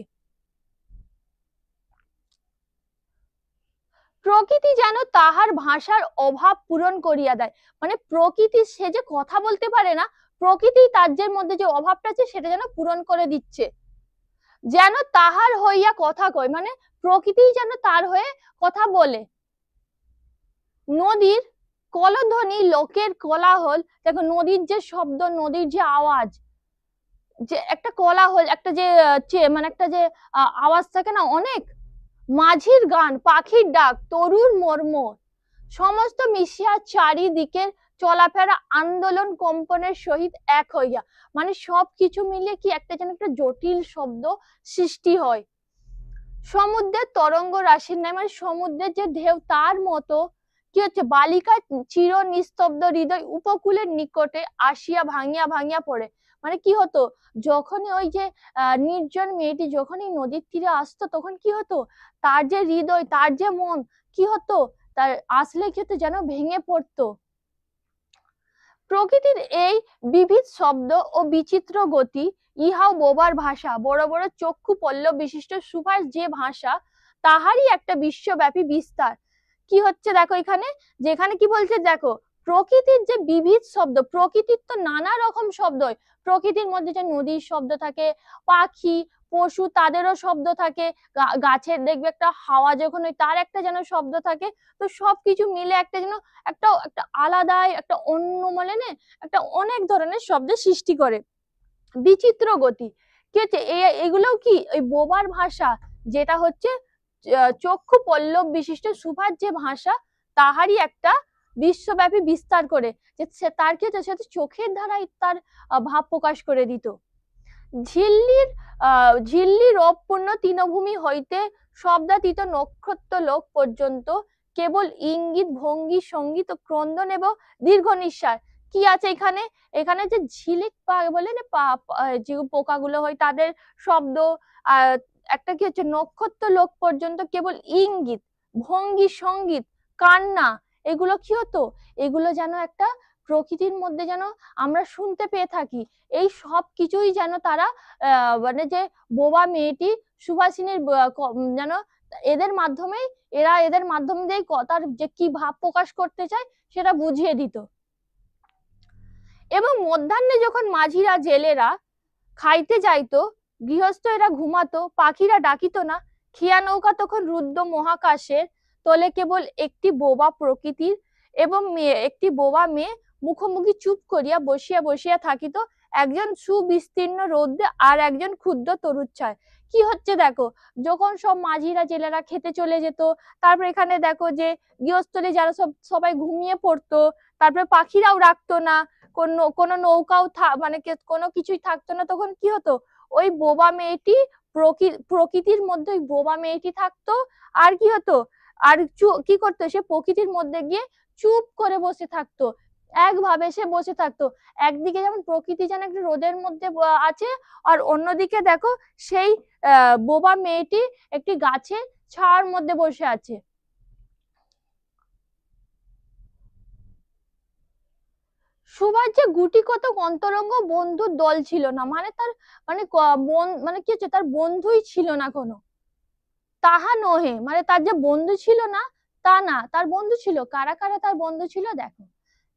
প্রকৃতি যেন তাহার ভাষার অভাব পূরণ করিয়া দেয়। মানে প্রকৃতি, সে যে কথা বলতে পারে না, প্রকৃতি তার যে মধ্যে যে অভাবটা আছে সেটা যেন পূরণ করে দিচ্ছে, যেন তাহার হইয়া কথা কয়, মানে প্রকৃতি যেন তার হয়ে কথা বলে। নদীর কলধ্বনি, লোকের কোলাহল, দেখো নদীর যে শব্দ, নদীর যে আওয়াজ, যে একটা কোলাহল, একটা যে মানে একটা যে আওয়াজ থাকে না অনেক, মাঝির গান, পাখির ডাক, তরুর মর্ম, সমস্ত মিশিয়া চারিদিকের চলাফেরা আন্দোলন কম্পনের সহিত এক হইয়া, মানে সবকিছু মিলে কি একটা যেন একটা জটিল শব্দ সৃষ্টি হয়। সমুদ্রের তরঙ্গ রাশির ন্যায়, মানে সমুদ্রের যে ঢেউ তার মতো কি হচ্ছে, বালিকা চির নিস্তব্ধ হৃদয় উপকূলের নিকটে আসিয়া ভাঙিয়া ভাঙিয়া পড়ে। মানে কি হতো, যখনই ওই যে নির্জন মেয়েটি যখনই নদীর তীরে আসতো, তখন কি হতো, তার যে হৃদয়, তার যে মন কি হতো, তার আসলে কি হতো, যেন ভেঙে পড়তো। প্রকৃতির এই বিবিধ শব্দ ও বিচিত্র গতি, ইহাও বোবার ভাষা, বড় বড় চক্ষু পল্লব বিশিষ্ট সুভাষ যে ভাষা, তাহারই একটা বিশ্বব্যাপী বিস্তার। কি হচ্ছে দেখো এখানে, যেখানে কি বলছে দেখো, প্রকৃতির যে বিবিধ শব্দ, প্রকৃতির তো নানা রকম শব্দ হয়, প্রকৃতির মধ্যে যে নদীর শব্দ থাকে, পাখি পশু তাদেরও শব্দ থাকে, গাছের দেখবে একটা হাওয়া যখন হয় তার একটা যেন শব্দ থাকে। তো সবকিছু মিলে একটা যেন একটা একটা আলাদা একটা অন্য মানে না একটা অনেক ধরনের শব্দের সৃষ্টি করে। বিচিত্র গতি কি হচ্ছে এগুলোও কি ওই বোবার ভাষা, যেটা হচ্ছে চক্ষু পল্লব বিশিষ্ট সুভার যে ভাষা তাহারই একটা বিশ্বব্যাপী বিস্তার করে, যে তার কি হচ্ছে সে চোখের দ্বারাই তার ভাব প্রকাশ করে দিত। ঝিল্লির ঝিল্লির অপূর্ণ তৃণভূমি হইতে শব্দাতীত নক্ষত্র লোক পর্যন্ত কেবল ইঙ্গিত ভঙ্গি সঙ্গীত ক্রন্দন এবং দীর্ঘ নিঃশ্বাস। কি আছে এখানে? এখানে যে ঝিলিক বলে না যে পোকাগুলো হয় তাদের শব্দ, একটা কি হচ্ছে নক্ষত্র লোক পর্যন্ত কেবল ইঙ্গিত ভঙ্গি সঙ্গীত কান্না, এগুলো কি হতো? এগুলো যেন একটা প্রকৃতির মধ্যে যেন আমরা শুনতে পেয়ে থাকি। এই সব কিছুই যেন তারা মানে যে বোবা মেয়েটি সুভাষিনীর যেন এদের মাধ্যমেই এদের মাধ্যম দিয়ে তার যে কি ভাব প্রকাশ করতে চায় সেটা বুঝিয়ে দিত। এবং মধ্যাহ্নে যখন মাঝিরা জেলেরা খাইতে যাইতো, গৃহস্থ এরা ঘুমাতো, পাখিরা ডাকিত না, খিয়া নৌকা তখন রুদ্ধ মহাকাশের তলে কেবল একটি বোবা প্রকৃতির এবং একটি বোবা মেয়ে মুখোমুখি চুপ করিয়া বসিয়া বসিয়া থাকিত, একজন সুবিস্তীর্ণ রৌদ্রে আর একজন ক্ষুদ্র তরুচ্ছায়। কি হচ্ছে দেখো, যখন সব মাঝিরা জেলেরা খেতে চলে যেত, তারপর এখানে দেখো যে গৃহস্থলে যারা সবাই ঘুমিয়ে পড়তো, তারপরে পাখিরাও রাখতো না, কোনো নৌকাও মানে কোনো কিছুই থাকতো না, তখন কি হতো? ওই বোবা মেয়েটি প্রকৃতির মধ্যে ওই বোবা মেয়েটি থাকতো, আর কি হতো? আর কি করতো? সে প্রকৃতির মধ্যে গিয়ে চুপ করে বসে থাকতো, একভাবে সে বসে থাকতো। একদিকে যেমন প্রকৃতি যেন একটা রোদের মধ্যে আছে, আর অন্যদিকে দেখো সেই বোবা মেয়েটি একটি গাছের ছায়ার মধ্যে বসে আছে। সুভার যে গুটি কত অন্তরঙ্গ বন্ধুর দল ছিল না, মানে তার মানে মানে কি হচ্ছে, তার বন্ধুই ছিল না কোনো, তাহা নহে মানে তার যে বন্ধু ছিল না তা না, তার বন্ধু ছিল। কারা কারা তার বন্ধু ছিল দেখো,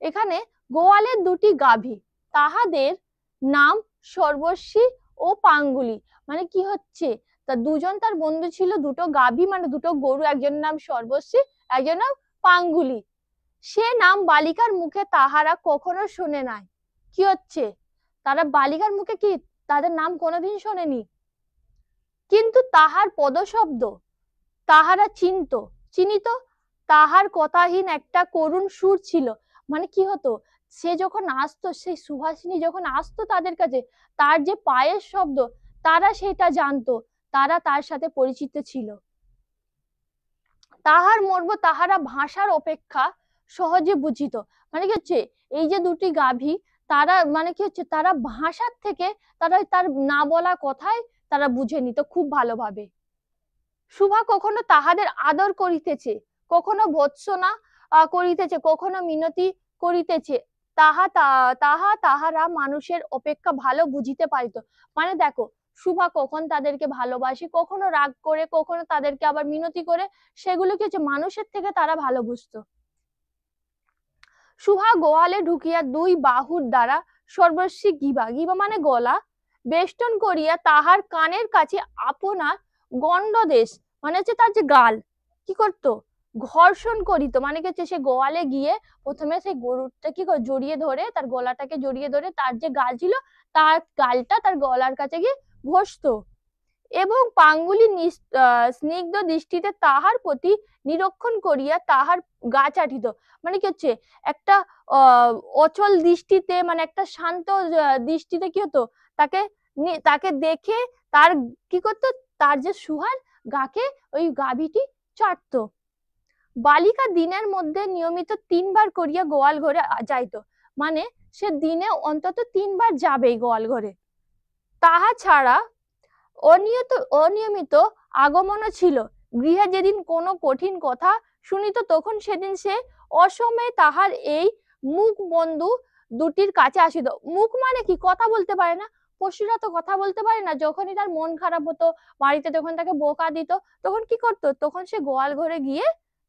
এখানে গোয়ালের দুটি গাভী, তাহাদের নাম সর্বস্বী ও পাঙ্গুলি। মানে কি হচ্ছে, তা দুজন তার বন্ধু ছিল, দুটো গাভী মানে দুটো গরু, একজনের নাম সর্বস্বী, একজনের নাম পাঙ্গুলি। সে নাম বালিকার মুখে তাহারা কখনো শোনে নাই। কি হচ্ছে, তারা বালিকার মুখে কি তাদের নাম কোনোদিন শোনেনি, কিন্তু তাহার পদশব্দ তাহারা চিনিত, তাহার কথাহীন একটা করুণ সুর ছিল। মানে কি হতো, সে যখন আসতো, সেই সুভাষিনী যখন আসতো তাদের কাছে, তার যে পায়ের শব্দ তারা সেটা জানতো, তারা তার সাথে পরিচিত ছিল। তাহার মর্ম তাহারা ভাষার অপেক্ষা সহজে বুঝিত। মানে কি হচ্ছে, এই যে দুটি গাভী, তারা মানে কি হচ্ছে, তারা ভাষার থেকে তারা তার না বলা কথায় তারা বুঝে নিত খুব ভালোভাবে। শুভা কখনো তাহাদের আদর করিতেছে, কখনো ভৎসনা করিতেছে, কখনো মিনতি করিতেছে, তাহারা মানুষের অপেক্ষা ভালো বুঝিতে পারিত। মানে দেখো, শুভা কখন তাদেরকে ভালোবাসি, কখনো রাগ করে, কখনো তাদেরকে আবার মিনতি করে, সেগুলো কি হচ্ছে মানুষের থেকে তারা ভালো বুঝতো। শুভা গোয়ালে ঢুকিয়া দুই বাহুর দ্বারা সর্বস্বী গিবা মানে গলা বেষ্টন করিয়া তাহার কানের কাছে আপনার গণ্ডদেশ মানে হচ্ছে তার যে গাল কি করতো, ঘর্ষণ করিত। মানে কি হচ্ছে, সে গোয়ালে গিয়ে প্রথমে সেই গরুটাকে জড়িয়ে ধরে, তার গলাটাকে জড়িয়ে ধরে তার যে গাল ছিল তার গালটা তার গলার কাছে গিয়ে ঘষতো, এবং পাঙ্গুলি স্নিগ্ধ দৃষ্টিতে তাহার প্রতি নিরীক্ষণ করিয়া তাহার গা চাটিত। মানে কি হচ্ছে, একটা অচল দৃষ্টিতে মানে একটা শান্ত দৃষ্টিতে কি হতো, তাকে তাকে দেখে তার কি করতো, তার যে সুহার গাকে ওই গাভীটি চাটতো। বালিকা দিনের মধ্যে নিয়মিত 3 বার করিয়া গোয়াল ঘরে যাইতো, মানে সে দিনে অন্তত 3 বার যাবে গোয়াল ঘরে। তাহা ছাড়া অনিয়মিত আগমনও ছিল। গৃহে যেদিন কোনো কঠিন কথা শুনিত, তখন সেদিন সে অসময়ে তাহার এই মুখ বন্ধু দুটির কাছে আসিত। মুখ মানে কি, কথা বলতে পারে না, পশুরা তো কথা বলতে পারে না, যখনই তার মন খারাপ হতো বাড়িতে, তখন তাকে বোকা দিত, তখন কি করতো, তখন সে গোয়াল ঘরে গিয়ে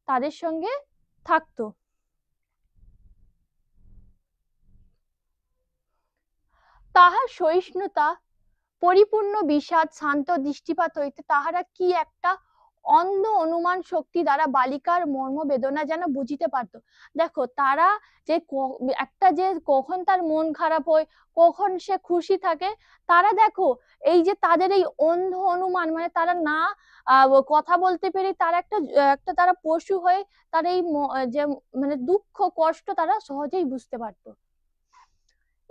তাদের সঙ্গে থাকতো। তাহার সহিষ্ণুতা পরিপূর্ণ বিষাদ শান্ত দৃষ্টিপাত হইতে তাহারা কি একটা অন্ধ অনুমান শক্তি দ্বারা বালিকার মর্ম বেদনা যেন বুঝিতে পারত। দেখো তারা যে একটা যে কখন তার মন খারাপ হয়, কখন সে খুশি থাকে, তারা দেখো এই যে তাদের এই অন্ধ অনুমান, মানে তারা না কথা বলতে পেরে তারা একটা তারা পশু হয়ে তার এই যে মানে দুঃখ কষ্ট তারা সহজেই বুঝতে পারতো।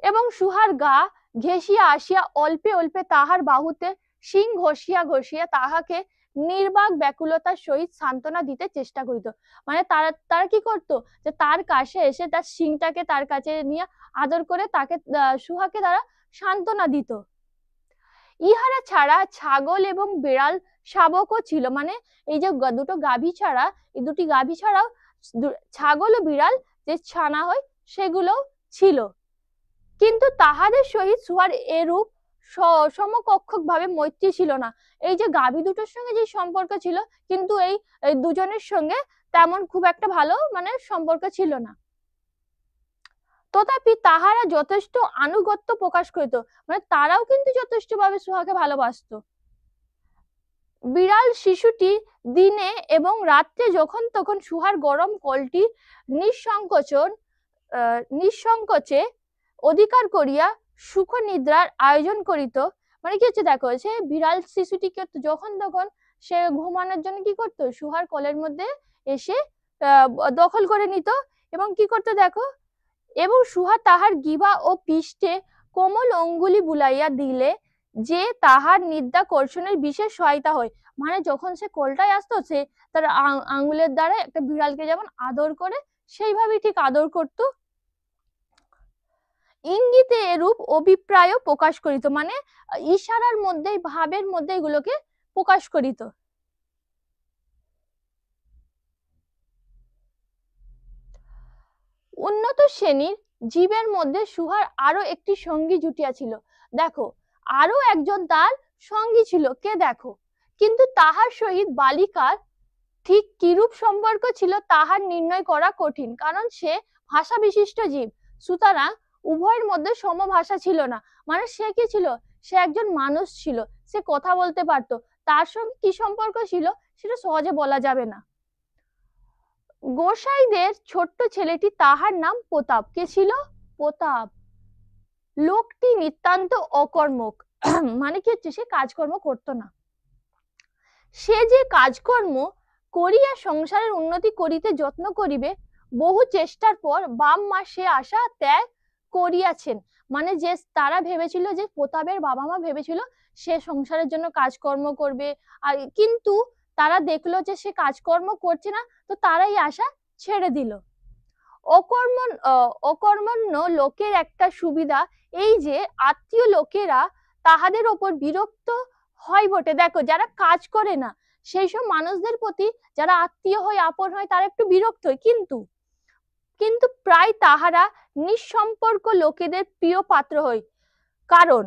এবং সুহার গা ঘেঁষিয়া আসিয়া অল্পে অল্পে তাহার বাহুতে শিং ঘষিয়া ঘষিয়া তাহাকে নির্বাক ব্যাকুলতার সহিত সান্ত্বনা দিতে চেষ্টা করিত। মানে তারা তারা কি করতো, যে তার কাছে এসে তার শিংটাকে তার কাছে নিয়ে আদর করে তাকে সুহাকে তারা সান্ত্বনা দিত। ইহারা ছাড়া ছাগল এবং বিড়াল শাবকও ছিল, মানে এই যে দুটো গাভী ছাড়া, এই দুটি গাভী ছাড়াও ছাগল ও বিড়াল যে ছানা হয় সেগুলো ছিল। কিন্তু তাহাদের সহিত সুহার এরূপ সমকক্ষক ভাবে মৈত্রী ছিল না। এই যে গাভী দুটোর সঙ্গে যে সম্পর্ক ছিল, কিন্তু এই দুজনের সঙ্গে তেমন খুব একটা ভালো মানে সম্পর্ক ছিল না। তথাপি তাহারা যথেষ্ট আনুগত্য প্রকাশ করিত, মানে তারাও কিন্তু যথেষ্ট ভাবে সুহাকে ভালোবাসতো। বিড়াল শিশুটি দিনে এবং রাত্রে যখন তখন সুহার গরম কলটি নিঃসংকোচে অধিকার করিয়া সুখ নিদ্রার আয়োজন করিত। মানে কি হচ্ছে দেখো, সে বিড়াল শিশুটিকে যখন তখন সে ঘুমানোর জন্য কি করতো, সুহার কোলের মধ্যে এসে দখল করে নিত এবং কি করতো দেখো, এবং সুহা তাহার গিভা ও পৃষ্ঠে কোমল অঙ্গুলি বুলাইয়া দিলে যে তাহার নিদ্রা কর্ষণের বিশেষ সহায়তা হয়। মানে যখন সে কোলটায় আসতো, সে তার আঙ্গুলের দ্বারা একটা বিড়ালকে যেমন আদর করে সেইভাবে ঠিক আদর করতো। ইঙ্গিতে এরূপ অভিপ্রায় প্রকাশ করিত, মানে ইশারার মধ্যে ভাবের মধ্যে এগুলোকে প্রকাশ করিত। উন্নত শ্রেণীর জীবের মধ্যে সুহার আরো একটি সঙ্গী জুটিয়াছিল। দেখো আরো একজন তার সঙ্গী ছিল, কে দেখো, কিন্তু তাহার সহিত বালিকার ঠিক কিরূপ সম্পর্ক ছিল তাহার নির্ণয় করা কঠিন, কারণ সে ভাষা বিশিষ্ট জীব, সুতরাং উভয়ের মধ্যে সমভাষা ছিল না। মানে সে কি ছিল, সে একজন মানুষ ছিল, সে কথা বলতে পারতো, তার সঙ্গে কি সম্পর্ক ছিল সেটা সহজে বলা যাবে না। গোসাইদের ছোট্ট ছেলেটি, তাহার নাম প্রতাপ। কে ছিল? প্রতাপ। লোকটি নিতান্ত অকর্মক, মানে কি হচ্ছে, সে কাজকর্ম করতো না। সে যে কাজকর্ম করিয়া সংসারের উন্নতি করিতে যত্ন করিবে, বহু চেষ্টার পর বাম মা সে আশা ত্যাগ করিয়াছেন। মানে যে তারা ভেবেছিল, যে প্রতাপের বাবা মা ভেবেছিল সে সংসারের জন্য কাজকর্ম করবে, আর কিন্তু তারা দেখলো যে সে কাজকর্ম করছে না, তো তারাই আশা ছেড়ে দিল। অকর্মণ্য লোকের একটা সুবিধা এই যে আত্মীয় লোকেরা তাহাদের ওপর বিরক্ত হয় বটে। দেখো যারা কাজ করে না সেই সব মানুষদের প্রতি যারা আত্মীয় হয় আপন হয় তারা একটু বিরক্ত হয়, কিন্তু প্রায় তাহারা নিঃসম্পর্ক লোকেদের প্রিয় পাত্র হয়। কারণ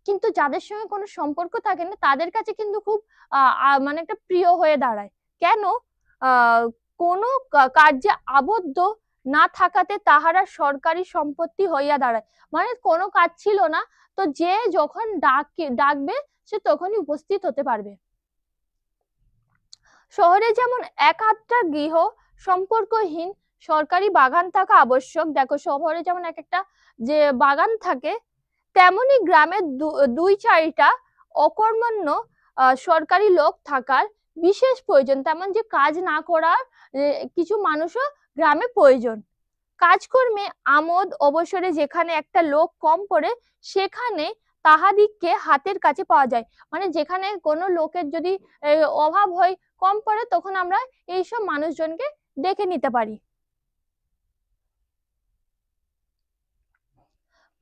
কিন্তু যাদের সঙ্গে কোনো সম্পর্ক থাকে না তাদের কাছে কিন্তু খুব মানে একটা প্রিয় হয়ে দাঁড়ায়। কেন? কোনো কার্যে আবদ্ধ না থাকাতে তাহারা সরকারি সম্পত্তি হইয়া দাঁড়ায়। মানে কোনো কাজ ছিল না, তো যে যখন ডাকবে সে তখনই উপস্থিত হতে পারবে। শহরে যেমন এক আধটা গৃহ সম্পর্কহীন সরকারি বাগান থাকা আবশ্যক, দেখো শহরে যেমন এক একটা যে বাগান থাকে, তেমনি গ্রামের দুই চারিটা অকর্মণ্য সরকারি লোক থাকার বিশেষ প্রয়োজন। তেমন যে কাজ না করার কিছু মানুষও গ্রামে প্রয়োজন। কাজকর্মে আমোদ অবসরে যেখানে একটা লোক কম পড়ে সেখানে তাহাদিগকে হাতের কাছে পাওয়া যায়। মানে যেখানে কোনো লোকের যদি অভাব হয়, কম পড়ে, তখন আমরা এইসব মানুষজনকে ডেকে নিতে পারি।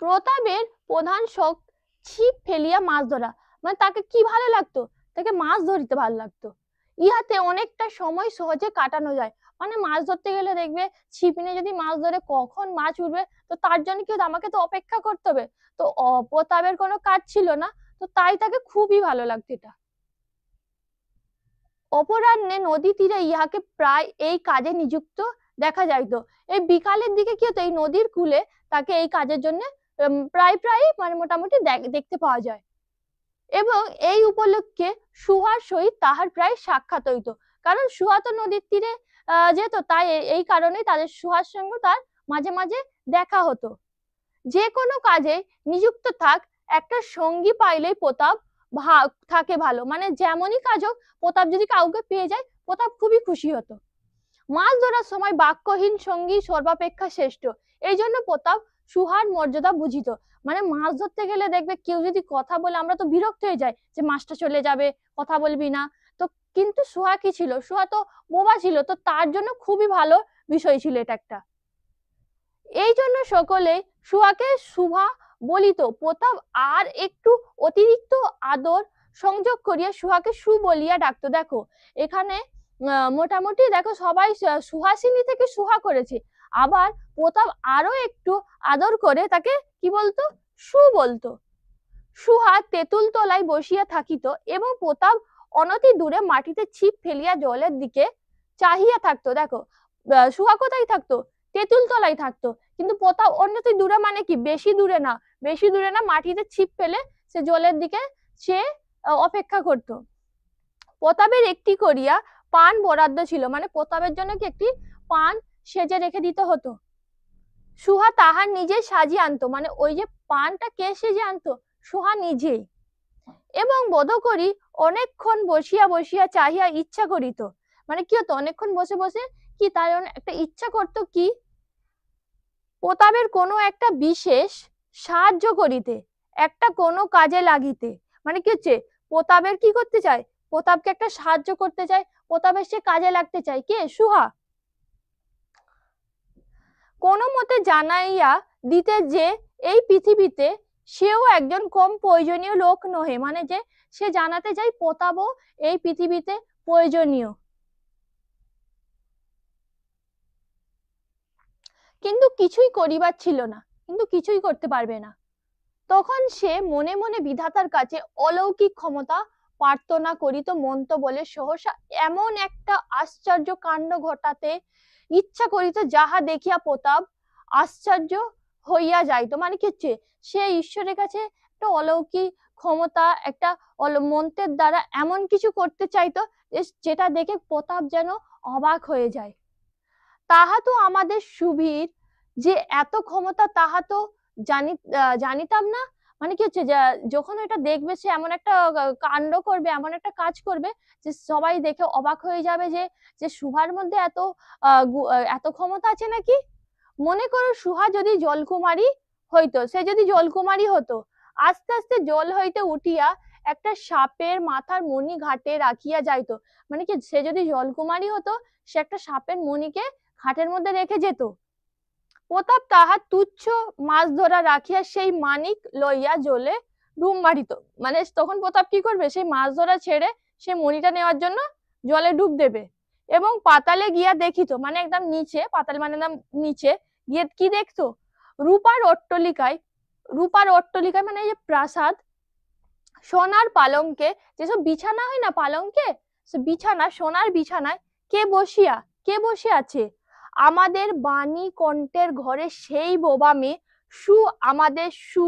প্রতাপের প্রধান শখ ছিপ ফেলিয়া মাছ ধরা। মানে তাকে কি ভালো লাগতো, তাকে মাছ ধরতে ভালো লাগতো। ইহাতে অনেকটা সময় সহজে কাটানো যায়। মানে মাছ ধরতে গেলে দেখবে ছিপ নিয়ে যদি মাছ ধরে কখন মাছ উঠবে, তো তার জন্য কি আমাকে তো অপেক্ষা করতে হবে। তো প্রতাপের কোনো কাজ ছিল না, তো তাই তাকে খুবই ভালো লাগতো এটা। অপরাহ্নে নদী তীরে ইহাকে প্রায় এই কাজে নিযুক্ত দেখা যাইতো। এই বিকালের দিকে কি হতো, এই নদীর কূলে তাকে এই কাজের জন্য প্রায় প্রায় মানে মোটামুটি দেখতে পাওয়া যায়। এবং এই উপলক্ষে সুহার সহিত তাহার প্রায় সাক্ষাৎ হইত, কারণ সুহা তো নদীর তীরে যেত, তাই এই কারণে তাদের সুহার সঙ্গে তার মাঝে মাঝে দেখা হতো। যে কোনো কাজে নিযুক্ত থাক, একটা সঙ্গী পাইলেই প্রতাপ থাকে ভালো, মানে যেমনই কাজ হোক প্রতাপ যদি কাউকে পেয়ে যায় প্রতাপ খুবই খুশি হতো। মাছ ধরার সময় বাক্যহীন সঙ্গী সর্বাপেক্ষা শ্রেষ্ঠ, এই জন্য প্রতাপ সুহার মর্যাদা বুঝিত। মানে মাছ ধরতে গেলে দেখবে কেউ যদি কথা বলে আমরা তো বিরক্ত হয়ে যাই যে মাছটা চলে যাবে, কথা বলবি না। তো কিন্তু সুহা কি ছিল, সুহা তো বোবা ছিল, তো তার জন্য খুবই ভালো বিষয় ছিল এটা একটা। এই জন্য সকলে সুহাকে শুভা বলিত। প্রতাপ আর একটু অতিরিক্ত আদর সংযোগ করিয়া সুহাকে সু বলিয়া ডাকতো। দেখো এখানে মোটামুটি দেখো সবাই সুহাসিনী থেকে সুহা করেছে, আবার প্রতাপ আরো একটু আদর করে তাকে কি বলতো, সু বলতো। সুহা তেঁতুল তলায় বসিয়া থাকিত এবং প্রতাপ অনতি দূরে মাটিতে ছিপ ফেলিয়া জলের দিকে চাহিয়া থাকতো। দেখো সুহা কোথায় থাকতো, তেঁতুল তলায় থাকতো, কিন্তু প্রতাপ অনতি দূরে মানে কি বেশি দূরে না, বেশি দূরে না, মাটিতে ছিপ ফেলে সে জলের দিকে সে অপেক্ষা করত। প্রতাপের একটি করিয়া পান বরাদ্দ ছিল, মানে প্রতাপের জন্য কি একটি পান সেজে রেখে দিতে হতো। সুহা তাহার নিজে সাজিয়ে আনতো, মানে ওই যে পানটা কে সেজে আনতো, সুহা নিজেই। এবং বোধ করি অনেকক্ষণ বসিয়া বসিয়া চাহিয়া ইচ্ছা করিত, মানে কি হতো অনেকক্ষণ বসে বসে কি তার একটা ইচ্ছা করতো কি, প্রতাপের কোনো একটা বিশেষ সাহায্য করিতে, একটা কোনো কাজে লাগিতে। মানে কি হচ্ছে, প্রতাপের কি করতে চায়, প্রতাপকে একটা সাহায্য করতে চায়, প্রতাপের সে কাজে লাগতে চায়, কে, সুহা। কোনো মতে জানাইয়া দিতে যে এই পৃথিবীতে সেও একজন কম প্রয়োজনীয় লোক নহে, মানে যে সে জানাতে চায় প্রতাপও এই পৃথিবীতে প্রয়োজনীয়, কিন্তু কিছুই করিবার ছিল না, কিন্তু কিছুই করতে পারবে না। তখন সে মনে মনে বিধাতার কাছে অলৌকিক ক্ষমতা প্রার্থনা করিত, মন্ত্র বলে সহসা এমন একটা আশ্চর্য কাণ্ড ঘটাতে ইচ্ছা করিত যাহা দেখিয়া প্রতাপ আশ্চর্য হইয়া যাইতো। মানে কি হচ্ছে, সে ঈশ্বরের কাছে একটা অলৌকিক ক্ষমতা, একটা মন্ত্রের দ্বারা এমন কিছু করতে চাইতো যেটা দেখে প্রতাপ যেন অবাক হয়ে যায়। তাহা তো আমাদের সুবীর যে এত ক্ষমতা তাহা তো জানিতাম না। মানে কি হচ্ছে, যখন এটা দেখবে সে এমন একটা কাণ্ড করবে, এমন একটা কাজ করবে যে সবাই দেখে অবাক হয়ে যাবে যে যে সুহার মধ্যে এত ক্ষমতা আছে নাকি। মনে করো সুহা যদি জলকুমারী হইতো, সে যদি জলকুমারী হতো, আস্তে আস্তে জল হইতে উঠিয়া একটা সাপের মাথার মণি ঘাটে রাখিয়া যাইতো। মানে কি সে যদি জলকুমারী হতো, সে একটা সাপের মণিকে ঘাটের মধ্যে রেখে যেত। প্রতাপ তাহার তুচ্ছ মাছ ধরা রাখিয়া সেই মানিক লইয়া জলে ডুব মারিত। মানে তখন প্রতাপ কি করবে, সেই মাছ ধরা ছেড়ে সে মণিটা নেওয়ার জন্য জলে ডুব দেবে এবং পাতালে গিয়া দেখিত, মানে একদম নিচে, পাতাল মানে একদম নিচে গিয়ে কি দেখতো, রূপার অট্টলিকায়, রূপার অট্টলিকায় মানে এই যে প্রাসাদ, সোনার পালঙ্কে, যেসব বিছানা হয় না পালঙ্কে, বিছানা, সোনার বিছানায় কে বসে আছে, আমাদের বাণী কণ্ঠের ঘরে সেই বোবা মেয়ে সু, আমাদের সু,